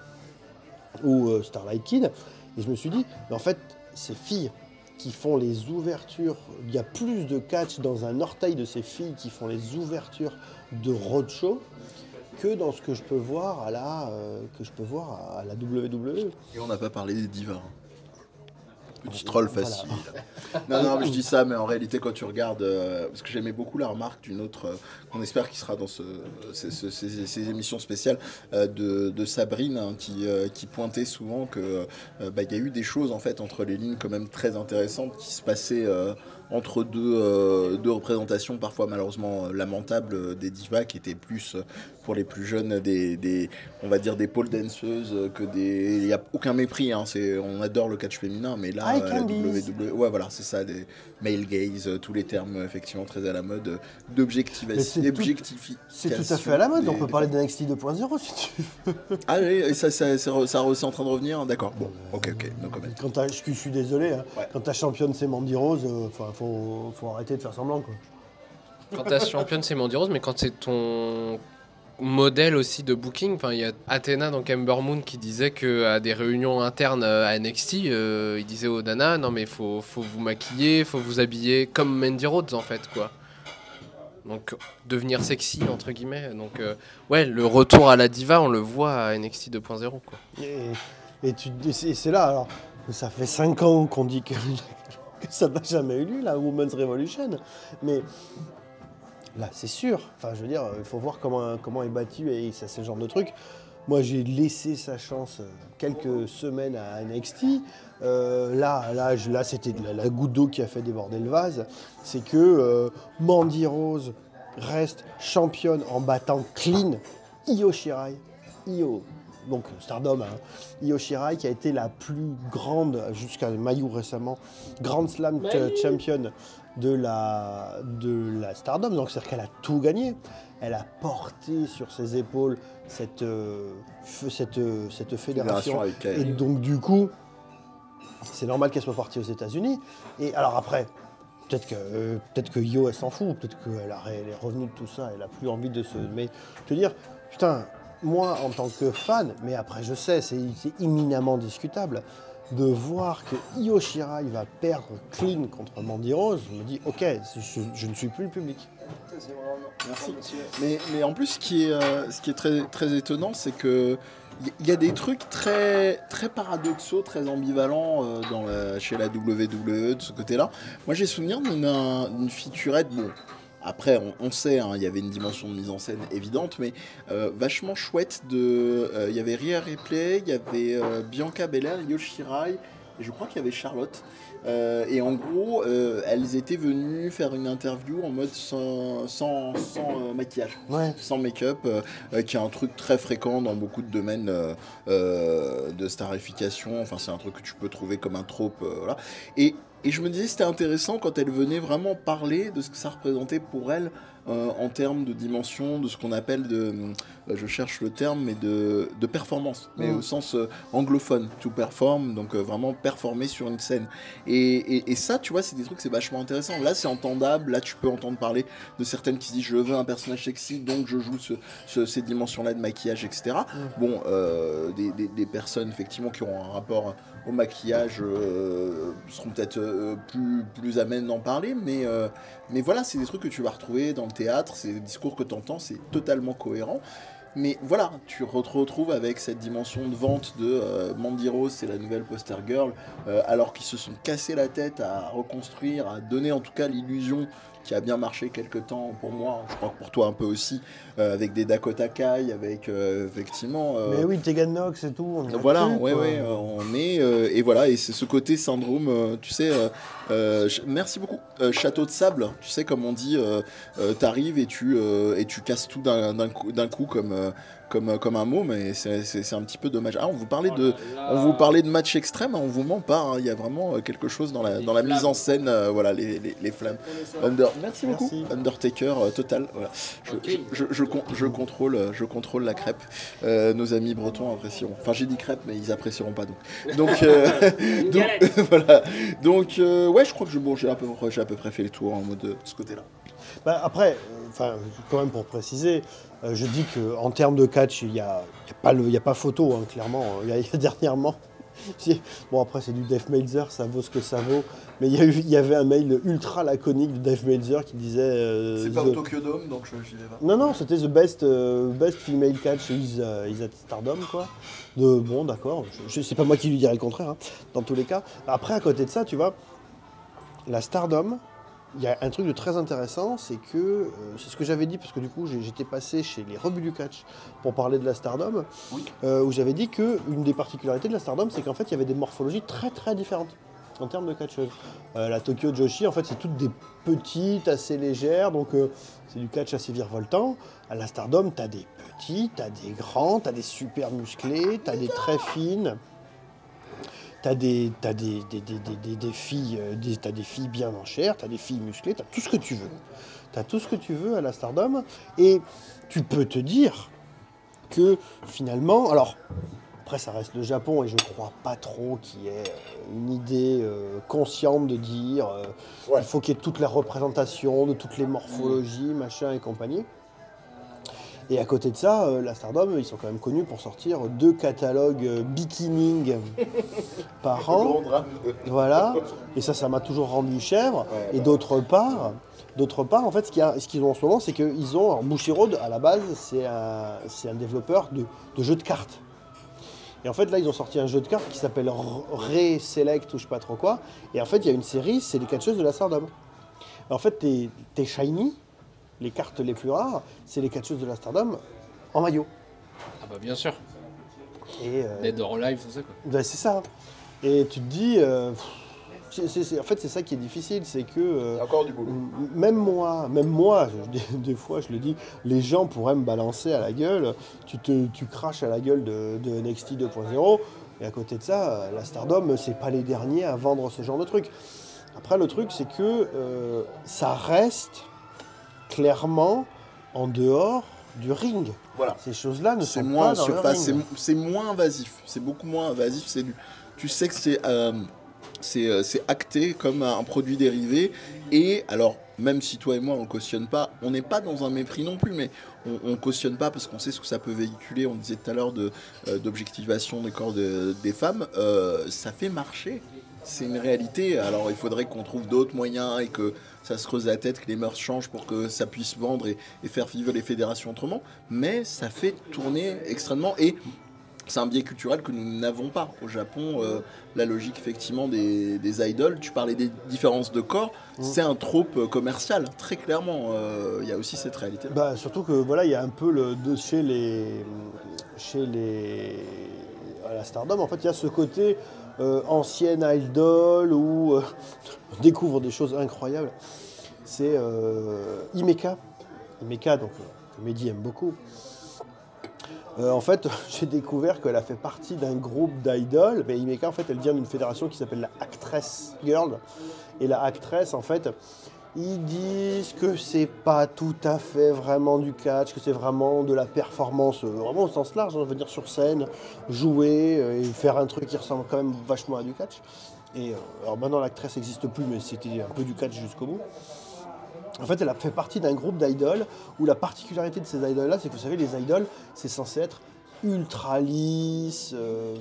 ou Starlight Kid, et je me suis dit, mais en fait, ces filles qui font les ouvertures, il y a plus de catch dans un orteil de ces filles qui font les ouvertures de roadshow que dans ce que je peux voir à la WWE. Et on n'a pas parlé des divas. Petit troll facile. Non, mais je dis ça, mais en réalité, quand tu regardes, parce que j'aimais beaucoup la remarque d'une autre, qu'on espère qui sera dans ces émissions spéciales, de Sabrine, hein, qui pointait souvent que y a eu des choses en fait entre les lignes quand même très intéressantes qui se passaient entre deux représentations parfois malheureusement lamentables des divas, qui étaient plus pour les plus jeunes on va dire des pole danseuses, il n'y a aucun mépris, hein, on adore le catch féminin, mais là la WWE, ouais voilà, c'est ça, des male gaze, tous les termes effectivement très à la mode d'objectivation. C'est tout à fait à la mode, on peut parler d'NXT 2.0 si tu veux. Ah oui, et ça c'est en train de revenir, d'accord, bon, ok, no comment. Je suis désolé, hein, ouais. Quand ta championne c'est Mandy Rose, faut arrêter de faire semblant, quoi. Quand ta championne c'est Mandy Rose, mais quand c'est ton modèle aussi de booking. Enfin, il y a Athena, donc Ember Moon, qui disait qu'à des réunions internes à NXT, il disait aux nanas, non mais faut vous maquiller, faut vous habiller comme Mandy Rhodes en fait, quoi. Donc devenir sexy entre guillemets. Donc ouais, le retour à la diva, on le voit à NXT 2.0, quoi. Et c'est là, alors, ça fait 5 ans qu'on dit que ça n'a jamais eu lieu, la Women's Revolution. Mais là, c'est sûr. Enfin, je veux dire, il faut voir comment est battu et ça, c'est le genre de truc. Moi, j'ai laissé sa chance quelques semaines à NXT. Là, c'était la goutte d'eau qui a fait déborder le vase. C'est que Mandy Rose reste championne en battant clean Io Shirai. Donc Stardom, hein. Io Shirai qui a été la plus grande, jusqu'à Mayu récemment, Grand Slam champion de la Stardom. Donc c'est-à-dire qu'elle a tout gagné. Elle a porté sur ses épaules cette fédération. Et donc du coup, c'est normal qu'elle soit partie aux États-Unis. Et alors après, peut-être que Io, elle s'en fout. Peut-être qu'elle est revenue de tout ça. Elle a plus envie de se... Mais te dire, putain... Moi, en tant que fan, mais après je sais, c'est éminemment discutable, de voir que Io Shirai va perdre clean contre Mandy Rose, je me dis, ok, je ne suis plus le public. Merci. Mais en plus, ce qui est très, très étonnant, c'est que il y a des trucs très, très paradoxaux, très ambivalents chez la WWE de ce côté-là. Moi, j'ai souvenir d'une featurette, bon... Après, on sait, hein, il y avait une dimension de mise en scène évidente, mais vachement chouette. Il y avait Rhea Ripley, il y avait Bianca Belair, Io Shirai, et je crois qu'il y avait Charlotte. Et en gros, elles étaient venues faire une interview en mode sans maquillage, sans make-up, qui est un truc très fréquent dans beaucoup de domaines de starification. Enfin, c'est un truc que tu peux trouver comme un trope, voilà. Et je me disais c'était intéressant quand elle venait vraiment parler de ce que ça représentait pour elle en termes de dimension, de ce qu'on appelle je cherche le terme, mais de performance, mais au sens anglophone, to perform, donc vraiment performer sur une scène. Et ça, tu vois, c'est des trucs, c'est vachement intéressant. Là, c'est entendable, là, tu peux entendre parler de certaines qui disent je veux un personnage sexy, donc je joue ces dimensions-là de maquillage, etc. Bon, des personnes, effectivement, qui auront un rapport au maquillage seront peut-être plus amènes d'en parler, mais voilà, c'est des trucs que tu vas retrouver dans le théâtre, c'est des discours que tu entends, c'est totalement cohérent. Mais voilà, tu te retrouves avec cette dimension de vente de Mandy Rose, c'est la nouvelle poster girl, alors qu'ils se sont cassés la tête à reconstruire, à donner en tout cas l'illusion qui a bien marché quelques temps pour moi, je crois que pour toi un peu aussi, avec des Dakota Kai, avec effectivement... Mais oui, Tegan Nox et tout. Voilà, on est... et voilà, et c'est ce côté syndrome, tu sais... merci beaucoup. Château de sable, tu sais, comme on dit, t'arrives et tu casses tout d'un coup comme un mot, mais c'est un petit peu dommage. Ah, on vous parlait de match extrême, hein, on vous ment pas, hein, il y a vraiment quelque chose dans la mise en scène, voilà, les flammes. Merci beaucoup. Undertaker total. Voilà. Je contrôle la crêpe. Nos amis bretons apprécieront. Enfin, j'ai dit crêpe, mais ils apprécieront pas donc voilà. Donc ouais, je crois que j'ai à peu près fait le tour en mode de ce côté-là. Bah après, quand même pour préciser, je dis qu'en termes de catch, il y a pas photo, hein, clairement. Il y a dernièrement. Bon, après, c'est du Dave Meltzer, ça vaut ce que ça vaut. Mais il y avait un mail ultra laconique de Dave Meltzer qui disait. C'est pas au Tokyo Dome, donc je dirais pas. Non, c'était the best female catch is at Stardom, quoi. Bon, d'accord. C'est pas moi qui lui dirais le contraire, hein, dans tous les cas. Après, à côté de ça, tu vois, la Stardom. Il y a un truc de très intéressant, c'est que, c'est ce que j'avais dit, parce que du coup j'étais passé chez les rebuts du catch pour parler de la Stardom, où j'avais dit qu'une des particularités de la Stardom, c'est qu'en fait il y avait des morphologies très très différentes en termes de catcheuses. La Tokyo Joshi, en fait c'est toutes des petites, assez légères, donc c'est du catch assez virevoltant. À la Stardom, t'as des petits, t'as des grands, t'as des super musclés, t'as des très fines. T'as des filles bien en chair, t'as des filles musclées, t'as tout ce que tu veux. T'as tout ce que tu veux à la Stardom. Et tu peux te dire que finalement, alors après ça reste le Japon et je crois pas trop qu'il y ait une idée consciente de dire il faut qu'il y ait toute la représentation de toutes les morphologies, machin et compagnie. Et à côté de ça, la Stardom, ils sont quand même connus pour sortir 2 catalogues bikining par Le an. grand drame. Voilà. Et ça m'a toujours rendu chèvre. Ouais, Et bah. d'autre part, en fait, ce qu'ils ont en ce moment, c'est qu'ils ont. Alors, Bushiroad, à la base, c'est un développeur de jeux de cartes. Et en fait, là, ils ont sorti un jeu de cartes qui s'appelle Re-Select ou je sais pas trop quoi. Et en fait, il y a une série, c'est les catcheuses de la Stardom. En fait, tes shiny, les cartes les plus rares, c'est les catcheuses de la Stardom en maillot. Ah bah bien sûr. Et Dead or Alive, tout ça quoi. ben, c'est ça. Et tu te dis, en fait, c'est ça qui est difficile, c'est que Il y a encore du boulot. même moi, des fois, je le dis, les gens pourraient me balancer à la gueule. Tu craches à la gueule de NXT 2.0. Et à côté de ça, la Stardom, c'est pas les derniers à vendre ce genre de truc. Après, le truc, c'est que ça reste clairement en dehors du ring. Voilà. Ces choses-là ne C'est sont moins pas dans surface, le ring. c'est moins invasif. C'est beaucoup moins invasif. Tu sais que c'est acté comme un produit dérivé. Et alors, même si toi et moi on le cautionne pas, on n'est pas dans un mépris non plus, mais on cautionne pas parce qu'on sait ce que ça peut véhiculer. On disait tout à l'heure d'objectivation des corps des femmes. Ça fait marcher. C'est une réalité. Alors il faudrait qu'on trouve d'autres moyens et que ça se creuse la tête, que les mœurs changent pour que ça puisse vendre et faire vivre les fédérations autrement. Mais ça fait tourner extrêmement. Et c'est un biais culturel que nous n'avons pas. Au Japon, la logique effectivement des idoles, tu parlais des différences de corps, c'est un trope commercial, très clairement. Il y a aussi cette réalité. Bah, surtout que voilà, il y a un peu à la Stardom, en fait, il y a ce côté ancienne idol où on découvre des choses incroyables. C'est Himeka. Himeka, donc que Mehdi aime beaucoup. En fait, j'ai découvert qu'elle a fait partie d'un groupe d'idoles. Mais Himeka, en fait, elle vient d'une fédération qui s'appelle la Actress Girl. Et la Actress, en fait, ils disent que c'est pas tout à fait vraiment du catch, que c'est vraiment de la performance, vraiment au sens large, on veut dire sur scène, jouer et faire un truc qui ressemble quand même vachement à du catch. Et alors maintenant l'actrice n'existe plus, mais c'était un peu du catch jusqu'au bout. En fait, elle a fait partie d'un groupe d'idoles où la particularité de ces idoles-là, c'est que vous savez, les idoles, c'est censé être ultra lisse,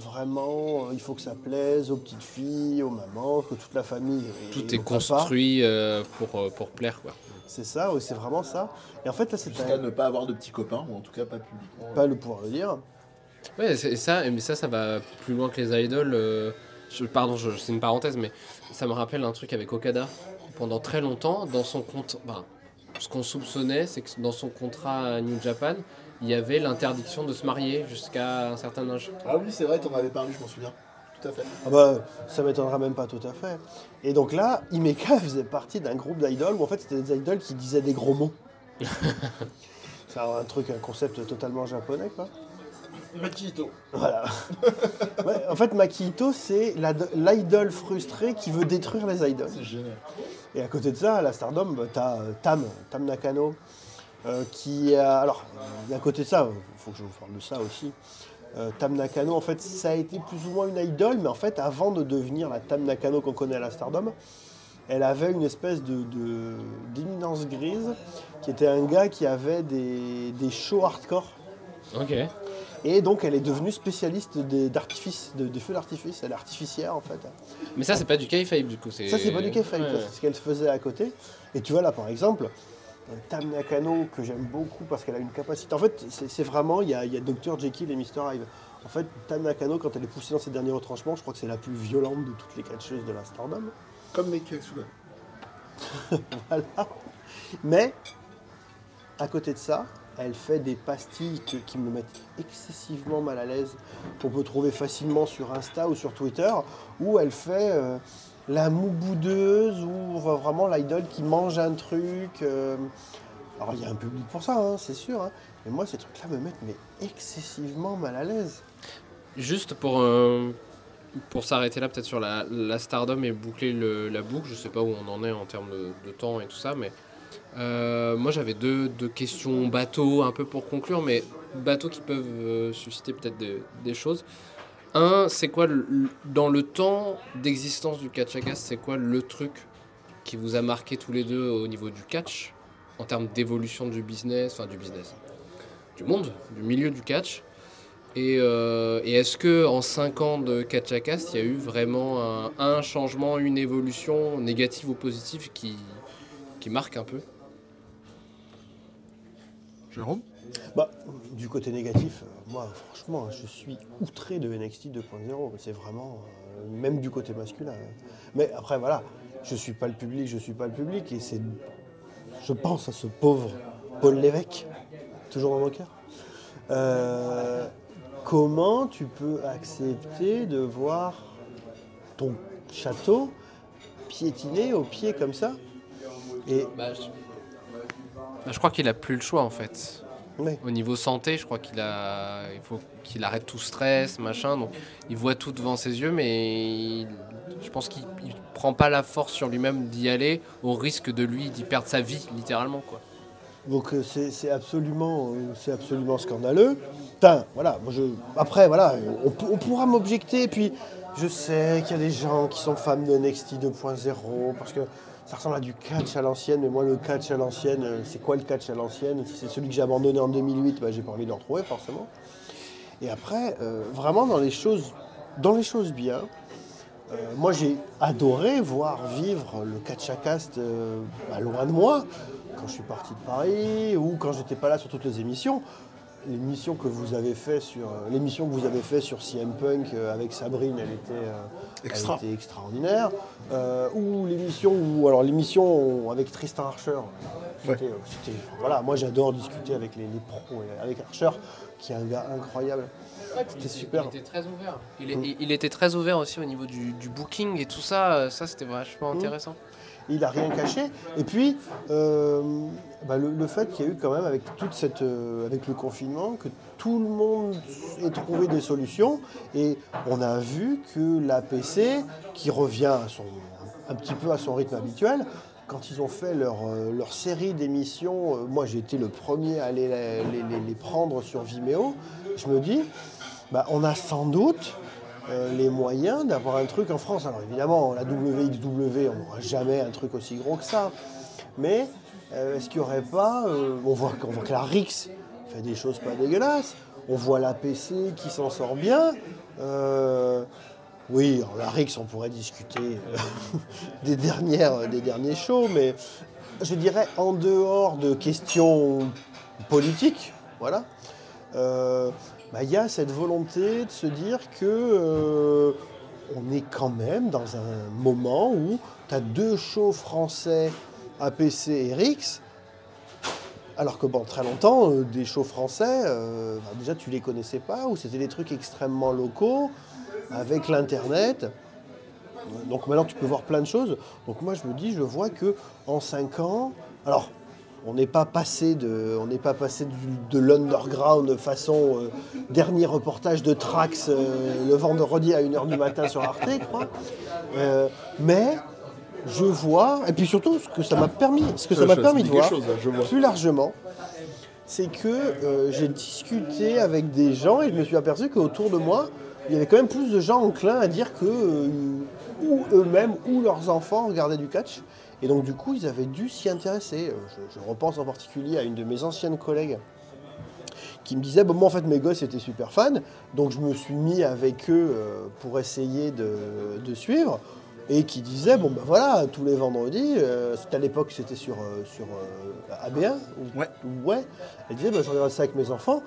vraiment, il faut que ça plaise aux petites filles, aux mamans, que toute la famille. Tout est construit pour plaire quoi. C'est ça, oui, c'est vraiment ça. Et en fait, là, c'est Jusqu'à ne pas avoir de petits copains, ou en tout cas pas publiquement. pas le pouvoir le dire. Ouais, c'est ça, mais ça va plus loin que les idoles. C'est une parenthèse, mais ça me rappelle un truc avec Okada. Pendant très longtemps, dans son compte, ce qu'on soupçonnait, c'est que dans son contrat à New Japan, il y avait l'interdiction de se marier jusqu'à un certain âge. Ah oui, c'est vrai, t'en avais parlé, je m'en souviens. Tout à fait. Ah bah, ça m'étonnera même pas tout à fait. Et donc là, Himeka faisait partie d'un groupe d'idoles où en fait c'était des idoles qui disaient des gros mots. C'est un concept totalement japonais quoi. Makito. Voilà. Ouais, en fait, Makito, c'est l'idole frustrée qui veut détruire les idoles. C'est génial. Et à côté de ça, à la Stardom, t'as Tam Nakano, qui a... Alors, à côté de ça, il faut que je vous parle de ça aussi. Tam Nakano, en fait, ça a été plus ou moins une idole, mais en fait, avant de devenir la Tam Nakano qu'on connaît à la Stardom, elle avait une espèce d'éminence grise, qui était un gars qui avait des shows hardcore. Ok. Et donc, elle est devenue spécialiste d'artifice, de feux d'artifice. Elle est artificière, en fait. Mais ça, c'est pas du kayfabe du coup. Ça, c'est pas du kayfabe, Ouais. c'est ce qu'elle faisait à côté. Et tu vois là, par exemple, Tam Nakano, que j'aime beaucoup parce qu'elle a une capacité. En fait, c'est vraiment, il y a Dr. Jekyll et Mr. Hyde. En fait, Tam Nakano, quand elle est poussée dans ses derniers retranchements, je crois que c'est la plus violente de toutes les catcheuses de la Stardom. Comme Meki Atsuga. Voilà. Mais, à côté de ça, elle fait des pastilles qui me mettent excessivement mal à l'aise, qu'on peut trouver facilement sur Insta ou sur Twitter, où elle fait la moue boudeuse ou vraiment l'idole qui mange un truc. Alors il y a un public pour ça, hein, c'est sûr, hein, mais moi ces trucs-là me mettent excessivement mal à l'aise. Juste pour s'arrêter là, peut-être sur la Stardom et boucler la boucle, je sais pas où on en est en termes de temps et tout ça, mais moi j'avais deux questions bateau un peu pour conclure, mais bateau qui peuvent susciter peut-être des choses. Un, c'est quoi dans le temps d'existence du catch à casse, c'est quoi le truc qui vous a marqué tous les deux au niveau du catch en termes d'évolution du business, monde, du milieu du catch. Et est-ce que en 5 ans de Catch à Cast, il y a eu vraiment un changement, une évolution négative ou positive qui marque un peu? Jérôme? Bah, du côté négatif, moi franchement, je suis outré de NXT 2.0. C'est vraiment, même du côté masculin. Mais après voilà, je suis pas le public et c'est, je pense à ce pauvre Paul Lévesque, toujours dans mon cœur. Comment tu peux accepter de voir ton château piétiner au pied comme ça? Et Je crois qu'il a plus le choix en fait. ouais. Au niveau santé, je crois il faut qu'il arrête tout stress, machin. Donc, il voit tout devant ses yeux, mais je pense qu'il prend pas la force sur lui-même d'y aller, au risque d'y perdre sa vie, littéralement, quoi. Donc c'est absolument scandaleux. Putain, voilà. Après, voilà, on pourra m'objecter. Puis je sais qu'il y a des gens qui sont fans de NXT 2.0 parce que ça ressemble à du catch à l'ancienne. Mais moi, le catch à l'ancienne, c'est quoi le catch à l'ancienne? Si c'est celui que j'ai abandonné en 2008, j'ai pas envie de le retrouver forcément. Et après, vraiment dans les choses bien. Moi, j'ai adoré voir vivre le Catch à Cast loin de moi, quand je suis parti de Paris ou quand j'étais pas là sur toutes les émissions. L'émission que vous avez fait sur CM Punk avec Sabrine, elle était extraordinaire. Ou l'émission avec Tristan Archer. Voilà, moi j'adore discuter avec les pros et avec Archer, qui est un gars incroyable. C'était super. Il était très ouvert. Il était très ouvert aussi au niveau du booking et tout ça. Ça, c'était vachement intéressant. Il n'a rien caché. Et puis, le fait qu'il y a eu quand même, avec avec le confinement, que tout le monde ait trouvé des solutions. Et on a vu que l'APC, qui revient un petit peu à son rythme habituel, quand ils ont fait leur série d'émissions, moi j'ai été le premier à aller les prendre sur Vimeo, je me dis, on a sans doute les moyens d'avoir un truc en France. Alors évidemment, la WXW, on n'aura jamais un truc aussi gros que ça. Mais est-ce qu'il n'y aurait pas... on voit que la Rix fait des choses pas dégueulasses. On voit la PC qui s'en sort bien. Oui, alors la Rix, on pourrait discuter des derniers shows, mais je dirais en dehors de questions politiques, voilà. Y a cette volonté de se dire que on est quand même dans un moment où tu as 2 shows français, APC et Rix, alors que très longtemps, des shows français, déjà tu les connaissais pas, ou c'était des trucs extrêmement locaux, avec l'internet. Donc maintenant tu peux voir plein de choses. Donc moi je vois que en 5 ans, alors on n'est pas passé de l'underground façon dernier reportage de Trax le vendredi à 1h du matin sur Arte, je crois. Mais je vois, et puis surtout ce que ça m'a permis de voir plus largement, c'est que j'ai discuté avec des gens et je me suis aperçu qu'autour de moi, il y avait quand même plus de gens enclins à dire que ou eux-mêmes ou leurs enfants regardaient du catch. Et donc du coup, ils avaient dû s'y intéresser. Je repense en particulier à une de mes anciennes collègues qui me disait, moi en fait mes gosses étaient super fans, donc je me suis mis avec eux pour essayer de suivre, et qui disait, voilà, tous les vendredis, à l'époque c'était sur AB1, ouais, elle disait, je regarde ça avec mes enfants.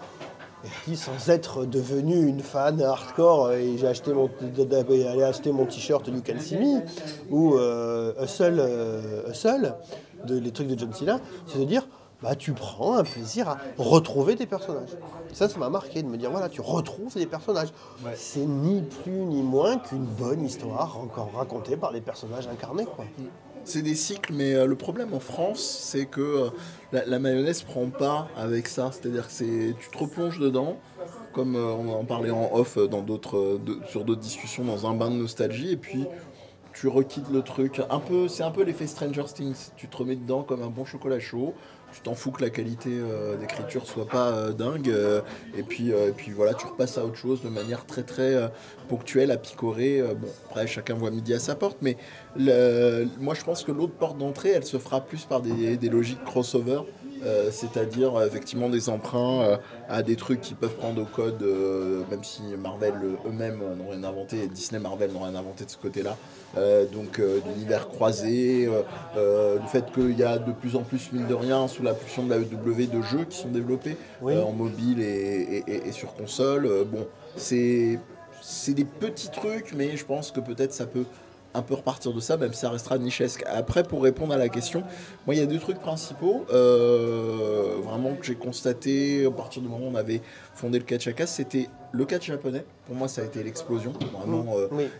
Et puis, sans être devenu une fan hardcore, et j'ai acheté allé acheter mon t-shirt You Can See Me, ou Hustle, les trucs de John Cena, c'est de dire, tu prends un plaisir à retrouver des personnages. Et ça m'a marqué de me dire, voilà, tu retrouves des personnages. Ouais. C'est ni plus ni moins qu'une bonne histoire encore racontée par les personnages incarnés, quoi. C'est des cycles, mais le problème en France, c'est que la mayonnaise prend pas avec ça. C'est-à-dire que tu te replonges dedans, comme on en parlait en off sur d'autres discussions, dans un bain de nostalgie, et puis tu requittes le truc. C'est un peu l'effet Stranger Things. Tu te remets dedans comme un bon chocolat chaud. Tu t'en fous que la qualité d'écriture soit pas dingue, et puis voilà, tu repasses à autre chose de manière très très ponctuelle, à picorer. Après chacun voit midi à sa porte, mais moi je pense que l'autre porte d'entrée, elle se fera plus par des logiques crossover, c'est-à-dire effectivement des emprunts à des trucs qui peuvent prendre au code, même si Marvel eux-mêmes n'ont rien inventé, et Disney Marvel n'ont rien inventé de ce côté-là. Donc d'univers croisés, le fait qu'il y a de plus en plus, mine de rien, sous la pulsion de la EW, de jeux qui sont développés en mobile et sur console. Bon, c'est des petits trucs, mais je pense que peut-être ça peut un peu repartir de ça, même si ça restera nichesque. Après, pour répondre à la question, moi, il y a deux trucs principaux, vraiment que j'ai constaté à partir du moment où on avait fondé le Catch-A-Cast, c'était le catch japonais. Pour moi, ça a été l'explosion, vraiment.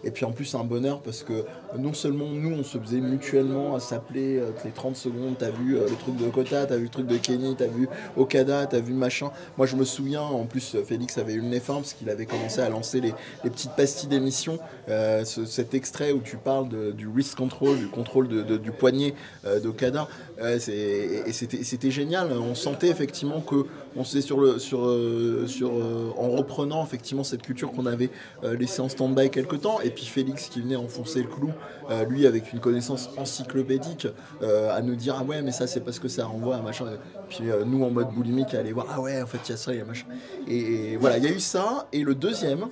Et puis en plus, un bonheur parce que non seulement nous, on se faisait mutuellement à s'appeler toutes les 30 secondes. T'as vu le truc de Kota, t'as vu le truc de Kenny, t'as vu Okada, t'as vu machin. Moi, je me souviens, en plus, Félix avait eu le nez fin parce qu'il avait commencé à lancer les petites pastilles d'émission. Cet extrait où tu parles du wrist control, du contrôle du poignet d'Okada, c'était génial. On sentait effectivement que on s'est en reprenant effectivement cette culture qu'on avait laissée en stand-by quelque temps, et puis Félix qui venait enfoncer le clou, lui avec une connaissance encyclopédique, à nous dire ah ouais mais ça c'est parce que ça renvoie à machin, puis nous en mode boulimique à aller voir ah ouais en fait il y a ça, il y a machin, et voilà, il y a eu ça. Et le deuxième,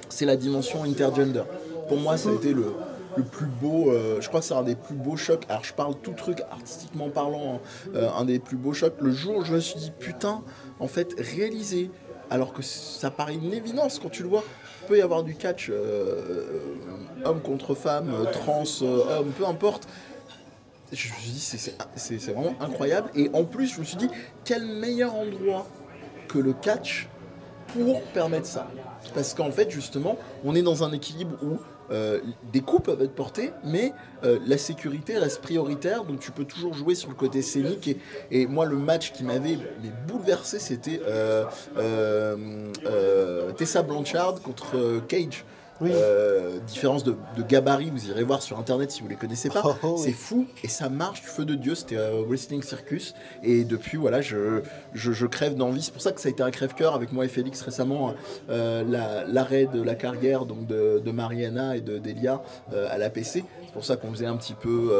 c'est la dimension intergender. Pour moi ça a été le plus beau, je crois que c'est un des plus beaux chocs. Alors je parle tout truc artistiquement parlant, un des plus beaux chocs. Le jour où je me suis dit putain, en fait réaliser, alors que ça paraît une évidence quand tu le vois, il peut y avoir du catch homme contre femme, trans, homme, peu importe. Je me suis dit c'est vraiment incroyable. Et en plus je me suis dit quel meilleur endroit que le catch pour permettre ça, parce qu'en fait justement on est dans un équilibre où des coups peuvent être portés, mais la sécurité reste prioritaire, donc tu peux toujours jouer sur le côté scénique. Et moi, le match qui m'avait bouleversé, c'était Tessa Blanchard contre Cage. Différence de gabarit, vous irez voir sur internet si vous les connaissez pas. C'est fou et ça marche du feu de Dieu. C'était Wrestling Circus, et depuis voilà je crève d'envie. C'est pour ça que ça a été un crève-cœur avec moi et Félix récemment, l'arrêt de la carrière donc de Mariana et de Delia à l'APC. C'est pour ça qu'on faisait un petit peu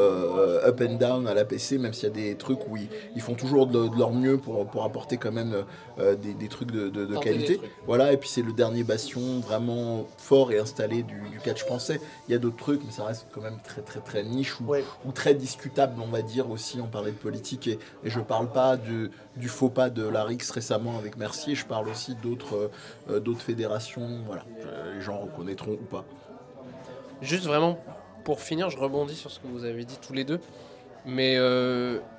up and down à l'APC, même s'il y a des trucs où ils font toujours de leur mieux pour apporter quand même des trucs de qualité. Voilà, et puis c'est le dernier bastion vraiment fort et installé du catch français. Il y a d'autres trucs, mais ça reste quand même très très très niche ou très discutable, on va dire aussi. On parlait de politique, et je parle pas du faux pas de Larix récemment avec Mercier, je parle aussi d'autres fédérations. Voilà, les gens reconnaîtront ou pas. Juste vraiment pour finir, je rebondis sur ce que vous avez dit tous les deux, mais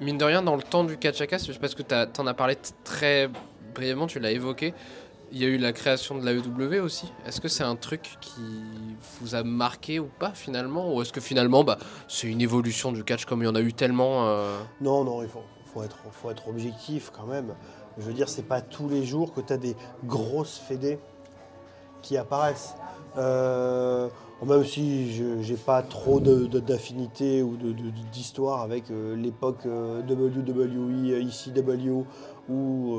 mine de rien, dans le temps du Catch-A-Cast, parce que t'en as parlé très brièvement, tu l'as évoqué, il y a eu la création de la EW aussi. Est-ce que c'est un truc qui vous a marqué ou pas finalement, ou est-ce que finalement c'est une évolution du catch comme il y en a eu tellement Non, il faut être objectif quand même. Je veux dire, c'est pas tous les jours que tu as des grosses fédés qui apparaissent. Même si j'ai pas trop d'affinité ou d'histoire avec l'époque WWE, ECW ou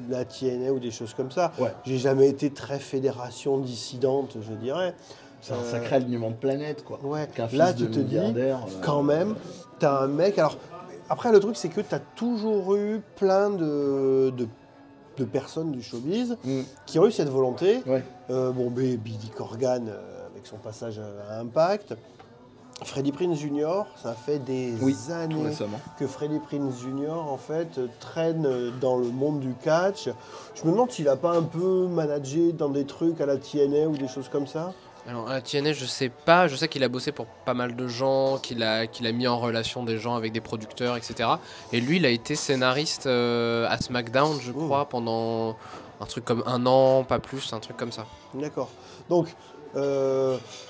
la TNA ou des choses comme ça. J'ai jamais été très fédération dissidente, je dirais. C'est un sacré alignement de planète, quoi. Là, tu te dis, quand même, t'as un mec... Alors, après, le truc, c'est que t'as toujours eu plein de personnes du showbiz qui ont eu cette volonté. Billy Corgan, avec son passage à Impact. Freddie Prinze Jr., ça fait des années que Freddie Prinze Jr. en fait traîne dans le monde du catch. Je me demande s'il a pas un peu managé dans des trucs à la TNA ou des choses comme ça. Alors à la TNA, je sais pas. Je sais qu'il a bossé pour pas mal de gens, qu'il a mis en relation des gens avec des producteurs, etc. Et lui, il a été scénariste à SmackDown, je crois, pendant un truc comme 1 an, pas plus, un truc comme ça. D'accord. Donc...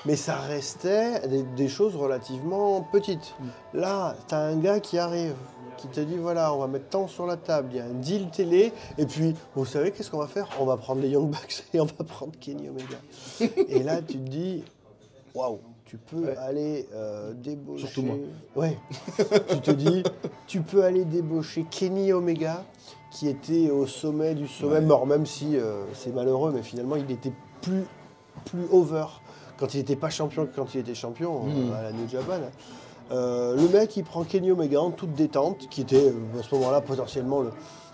mais ça restait des choses relativement petites. Là, tu as un gars qui arrive, qui te dit voilà, on va mettre tant sur la table, il y a un deal télé, et puis vous savez qu'est-ce qu'on va faire? On va prendre les Young Bucks et on va prendre Kenny Omega. Et là, tu te dis waouh, tu peux aller débaucher. Surtout moi. Tu te dis, tu peux aller débaucher Kenny Omega, qui était au sommet du sommet, mort, même si c'est malheureux, mais finalement, il était plus over quand il n'était pas champion que quand il était champion à la New Japan. Le mec, il prend Kenny Omega en toute détente, qui était à ce moment-là potentiellement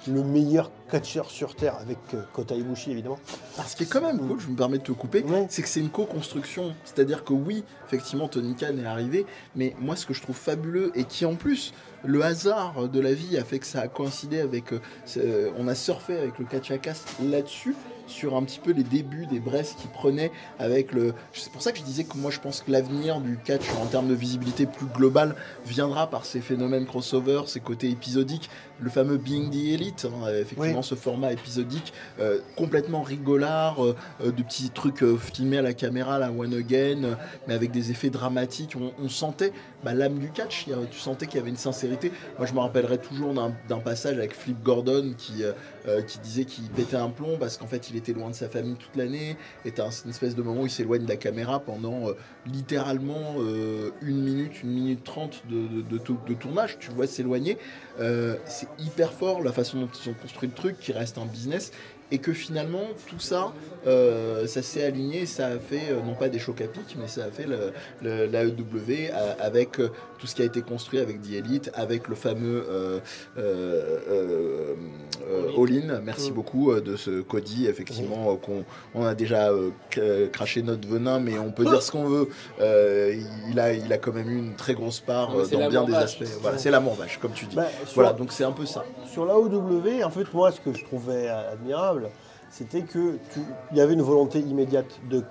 le meilleur catcheur sur Terre, avec Kota Ibushi évidemment. Alors, ce qui est quand même cool, je me permets de te couper, c'est que c'est une co-construction. C'est-à-dire que oui, effectivement, Tony Khan est arrivé, mais moi, ce que je trouve fabuleux, et qui en plus, le hasard de la vie a fait que ça a coïncidé avec... on a surfé avec le Catchacast là-dessus, sur un petit peu les débuts des brefs qu'il prenait avec le... C'est pour ça que je disais que moi, je pense que l'avenir du catch, en termes de visibilité plus globale, viendra par ces phénomènes crossover, ces côtés épisodiques, le fameux Being the Elite, effectivement, ce format épisodique complètement rigolard, de petits trucs filmés à la caméra, la One Again, mais avec des effets dramatiques. On sentait l'âme du catch, tu sentais qu'il y avait une sincérité. Moi, je me rappellerai toujours d'un passage avec Flip Gordon qui disait qu'il pétait un plomb parce qu'en fait, il était loin de sa famille toute l'année, et t'as une espèce de moment où il s'éloigne de la caméra pendant littéralement 1 minute 30 de tournage, tu le vois s'éloigner. C'est hyper fort la façon dont ils ont construit le truc, qui reste un business, et que finalement tout ça ça s'est aligné, ça a fait non pas des chocs à pic, mais ça a fait l'AEW avec tout ce qui a été construit avec The Elite, avec le fameux All-In, merci beaucoup de ce Cody, effectivement, on a déjà craché notre venin, mais on peut dire ce qu'on veut, il a quand même eu une très grosse part dans bien des aspects. Voilà, c'est l'amour vache, comme tu dis. Voilà, donc c'est un peu ça. Sur l'AEW, en fait, moi, ce que je trouvais admirable, c'était que il y avait une volonté immédiate de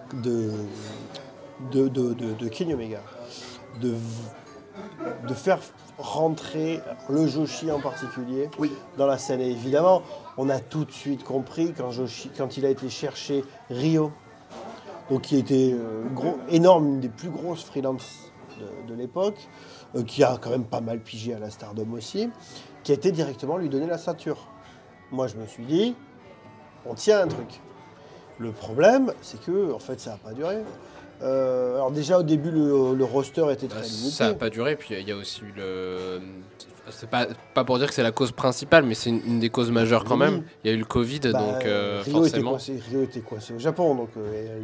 Kenny Omega de faire rentrer le Joshi en particulier dans la scène. Et évidemment, on a tout de suite compris quand il a été chercher Ryo, donc qui était énorme, une des plus grosses freelances de l'époque, qui a quand même pas mal pigé à la Stardom aussi, qui a été directement lui donner la ceinture. Moi, je me suis dit, on tient un truc. Le problème, c'est que en fait, ça n'a pas duré. Alors déjà, au début, le roster était très limité. Ça n'a pas duré, puis il y a aussi eu le... C'est pas pour dire que c'est la cause principale, mais c'est une des causes majeures quand même. Il y a eu le Covid, donc forcément... Ryo était coincé au Japon, donc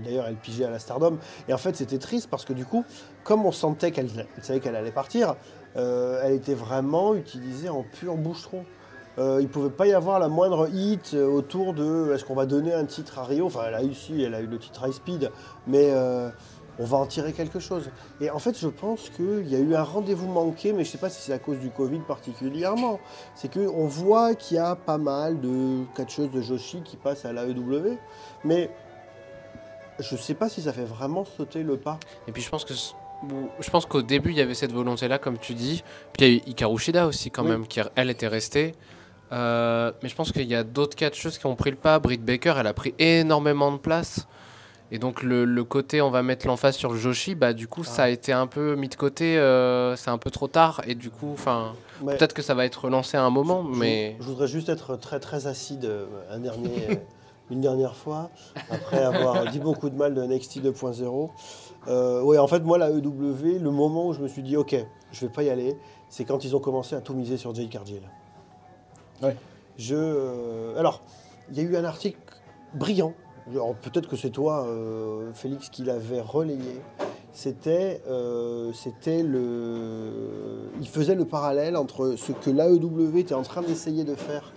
d'ailleurs, elle pigeait à la Stardom. Et en fait, c'était triste parce que du coup, comme on sentait qu'elle savait qu'elle allait partir, elle était vraiment utilisée en pur bouche-trou. Il ne pouvait pas y avoir la moindre hit autour de est-ce qu'on va donner un titre à Ryo. Enfin, elle a eu le titre High Speed, mais on va en tirer quelque chose. Et en fait, je pense qu'il y a eu un rendez-vous manqué, mais je ne sais pas si c'est à cause du Covid particulièrement. C'est qu'on voit qu'il y a pas mal de catcheuses de Joshi qui passent à l'AEW, mais je ne sais pas si ça fait vraiment sauter le pas. Et puis je pense qu'au début, il y avait cette volonté-là, comme tu dis. Puis il y a eu Hikaru Shida aussi, quand même, qui, elle, était restée. Mais je pense qu'il y a d'autres catcheuses qui ont pris le pas. Britt Baker, elle a pris énormément de place. Et donc, le côté, on va mettre l'emphase sur le Joshi, du coup, ça a été un peu mis de côté. C'est un peu trop tard. Et du coup, peut-être que ça va être relancé à un moment. Mais je voudrais juste être très, très acide une dernière fois, après avoir dit beaucoup de mal de NXT 2.0. En fait, moi, la EW, le moment où je me suis dit, ok, je vais pas y aller, c'est quand ils ont commencé à tout miser sur Jade Cargill. Alors, il y a eu un article brillant, peut-être que c'est toi, Félix, qui l'avait relayé. Il faisait le parallèle entre ce que l'AEW était en train d'essayer de faire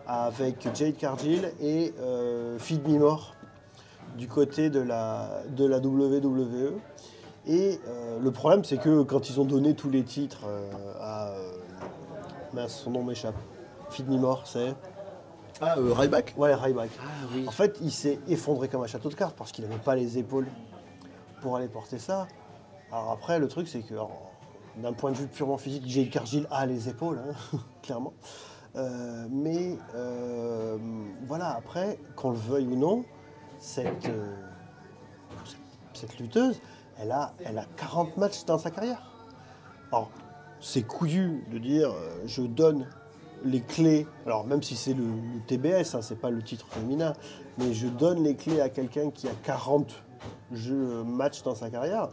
avec Jade Cargill et Feed Me More du côté de la WWE. Et le problème, c'est que quand ils ont donné tous les titres à... son nom m'échappe. Feed Me More, c'est... Ryback. Ouais, Ryback. Oui. En fait, il s'est effondré comme un château de cartes parce qu'il n'avait pas les épaules pour aller porter ça. Alors après, le truc, c'est que d'un point de vue purement physique, Jade Cargill a les épaules, clairement. Voilà, après, qu'on le veuille ou non, cette lutteuse, elle a 40 matchs dans sa carrière. Alors, c'est couillu de dire je donne les clés, alors même si c'est le TBS, c'est pas le titre féminin, mais je donne les clés à quelqu'un qui a 40 matchs dans sa carrière.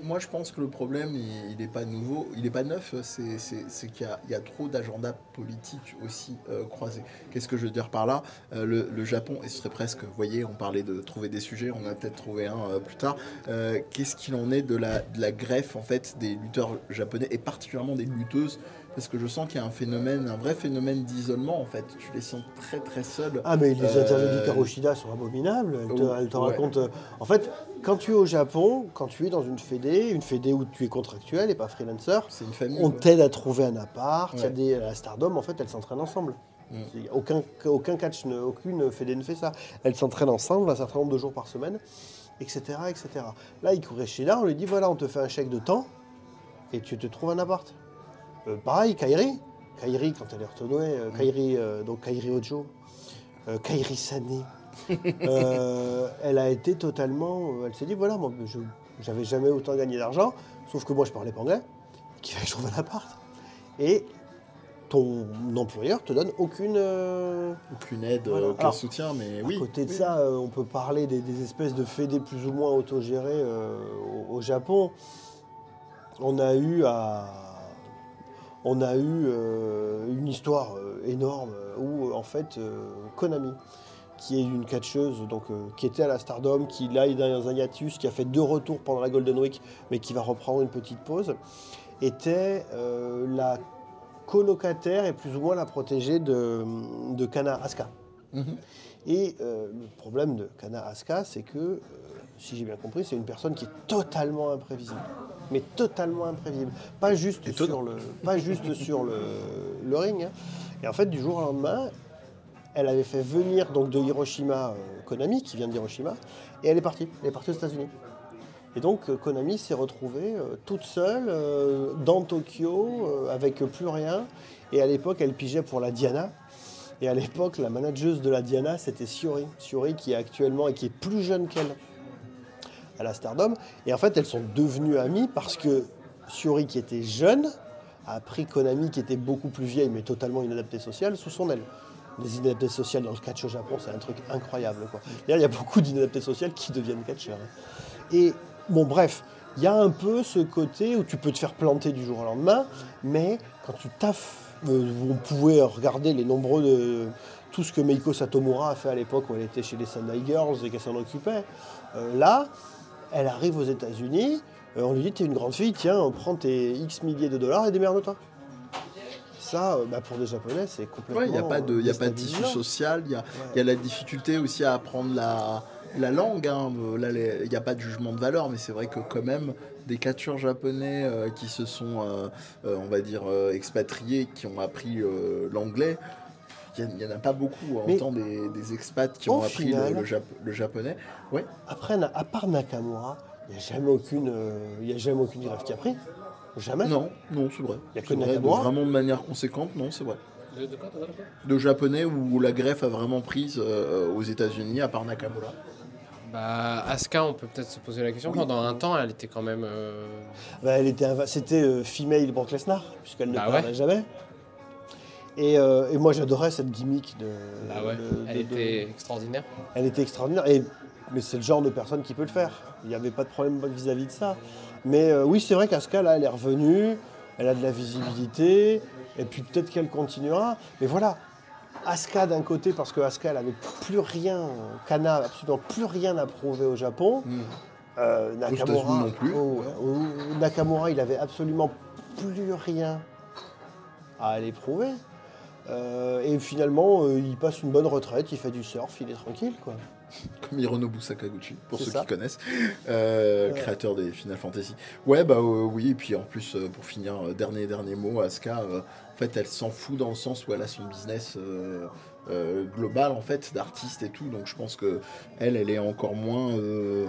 Moi, je pense que le problème, il n'est pas nouveau, il n'est pas neuf. C'est qu'il y a trop d'agendas politiques aussi croisés. Qu'est-ce que je veux dire par là? Le Japon, et ce serait presque, vous voyez, on parlait de trouver des sujets, on a peut-être trouvé un plus tard. Qu'est-ce qu'il en est de la greffe en fait des lutteurs japonais et particulièrement des lutteuses? Parce que je sens qu'il y a un vrai phénomène d'isolement en fait. Tu les sens très très seuls. Ah mais les interviews du Karoshida sont abominables. Elle te raconte. En fait, quand tu es au Japon, quand tu es dans une fédé où tu es contractuel et pas freelancer, c'est une famille. On t'aide à trouver un appart. Il y a la Stardom, en fait, elles s'entraînent ensemble. Aucun catch, aucune fédé ne fait ça. Elles s'entraînent ensemble un certain nombre de jours par semaine, etc., etc. Là, Karoshida, on lui dit voilà, on te fait un chèque de temps et tu te trouves un appart. Pareil, Kairi, quand elle est retournée, donc Kairi Ojo, Kairi Sané, elle a été totalement... elle s'est dit, voilà, moi, j'avais jamais autant gagné d'argent, sauf que moi, je parlais pas anglais, qu'il fallait que je trouve un appart. Et ton employeur te donne aucune aide, aucun soutien, mais oui. À côté de ça, on peut parler des espèces de fédés plus ou moins autogérées au Japon. On a eu une histoire énorme où en fait Konami, qui est une catcheuse qui était à la Stardom, qui là est dans un hiatus, qui a fait 2 retours pendant la Golden Week, mais qui va reprendre une petite pause, était la colocataire et plus ou moins la protégée de Kana Asuka. Et le problème de Kana Asuka, c'est que, si j'ai bien compris, c'est une personne qui est totalement imprévisible. Mais totalement imprévisible. Pas juste sur le ring. Hein. Et en fait, du jour au lendemain, elle avait fait venir donc de Hiroshima Konami, qui vient de Hiroshima, et elle est partie. Elle est partie aux États-Unis. Et donc Konami s'est retrouvée toute seule dans Tokyo, avec plus rien. Et à l'époque, elle pigeait pour la Diana. Et à l'époque, la manageuse de la Diana, c'était Shiori. Shiori qui est actuellement et qui est plus jeune qu'elle à la Stardom. Et en fait, elles sont devenues amies parce que Shiori, qui était jeune, a pris Konami, qui était beaucoup plus vieille, mais totalement inadaptée sociale, sous son aile. Les inadaptés sociales dans le catch au Japon, c'est un truc incroyable, quoi. D'ailleurs, il y a beaucoup d'inadaptés sociales qui deviennent catcheurs. Et bon, bref, il y a un peu ce côté où tu peux te faire planter du jour au lendemain, mais quand tu taffes, on pouvait regarder les nombreux... tout ce que Meiko Satomura a fait à l'époque où elle était chez les Sendai Girls et qu'elle s'en occupait. Là, elle arrive aux États-Unis, on lui dit t'es une grande fille, tiens, on prend tes X milliers de dollars et démerde-toi. Ça, pour des Japonais, c'est complètement... il n'y a pas de tissu social, il y a la difficulté aussi à apprendre la langue. Hein. Là, il n'y a pas de jugement de valeur, mais c'est vrai que quand même, des catcheurs japonais qui se sont, on va dire, expatriés, qui ont appris l'anglais, il n'y en a pas beaucoup. En temps des expats qui ont appris le japonais. Ouais. Après, à part Nakamura, il n'y a jamais aucune greffe qui a pris. Jamais. Non, c'est vrai. Il n'y a que Nakamura. Vraiment de manière conséquente, non, c'est vrai. De japonais où la greffe a vraiment prise aux États-Unis, à part Nakamura. Asuka, on peut peut-être se poser la question. Pendant un temps, elle était quand même. C'était female Brock Lesnar, puisqu'elle ne parlait jamais. Et moi, j'adorais cette gimmick elle était extraordinaire. Elle était extraordinaire. Mais c'est le genre de personne qui peut le faire. Il n'y avait pas de problème vis-à-vis de ça. Mais oui, c'est vrai qu'Asuka, là, elle est revenue. Elle a de la visibilité. Et puis peut-être qu'elle continuera. Mais voilà, Asuka d'un côté, parce que Asuka, elle n'avait plus rien. Kana, absolument plus rien à prouver au Japon. Nakamura, non plus. Nakamura, il avait absolument plus rien à aller prouver. Et finalement, il passe une bonne retraite, il fait du surf, il est tranquille, quoi. Comme Hironobu Sakaguchi, pour ceux qui connaissent, créateur des Final Fantasy. Oui, et puis en plus, pour finir, dernier mot, Asuka, en fait, elle s'en fout dans le sens où elle a son business global, en fait, d'artiste et tout, donc je pense que elle est encore moins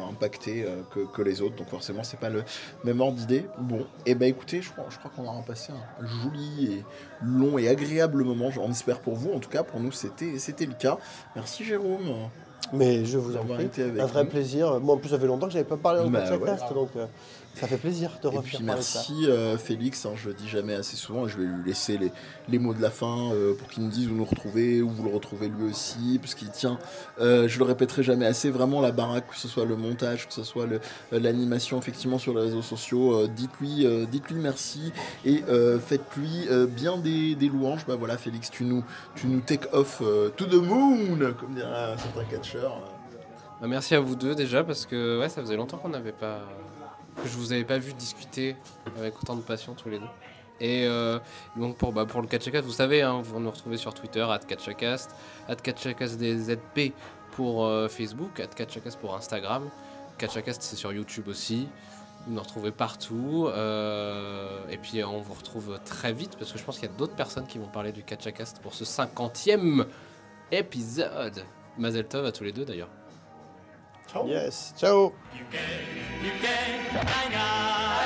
impactée que les autres, donc forcément, c'est pas le même ordre d'idée. Bon, et écoutez, je crois qu'on a passé un joli et long et agréable moment, j'en espère pour vous, en tout cas, pour nous, c'était le cas. Merci Jérôme. Mais je vous en prie, un vrai plaisir. Moi, en plus, ça fait longtemps que je n'avais pas parlé dans le podcast, donc Ça fait plaisir de Et revenir puis parler de ça. merci Félix, hein, je le dis jamais assez souvent, je vais lui laisser les mots de la fin pour qu'il nous dise où nous retrouver, où vous le retrouvez lui aussi, parce qu'il tient, je le répéterai jamais assez, vraiment la baraque, que ce soit le montage, que ce soit l'animation effectivement sur les réseaux sociaux, dites-lui merci et faites-lui bien des louanges. Bah voilà Félix, tu nous take off to the moon, comme dirait un certain catcheur. Bah, merci à vous deux déjà parce que ouais, ça faisait longtemps que je vous avais pas vu discuter avec autant de passion tous les deux. Et donc pour le Catchacast, vous savez, hein, vous nous retrouvez sur Twitter @Catchacast, @CatchacastDZP pour Facebook, @Catchacast pour Instagram. Catchacast c'est sur YouTube aussi. Vous nous retrouvez partout. Et puis on vous retrouve très vite parce que je pense qu'il y a d'autres personnes qui vont parler du Catchacast pour ce 50e épisode. Mazel Tov à tous les deux d'ailleurs. Yes, ciao. You can hang out.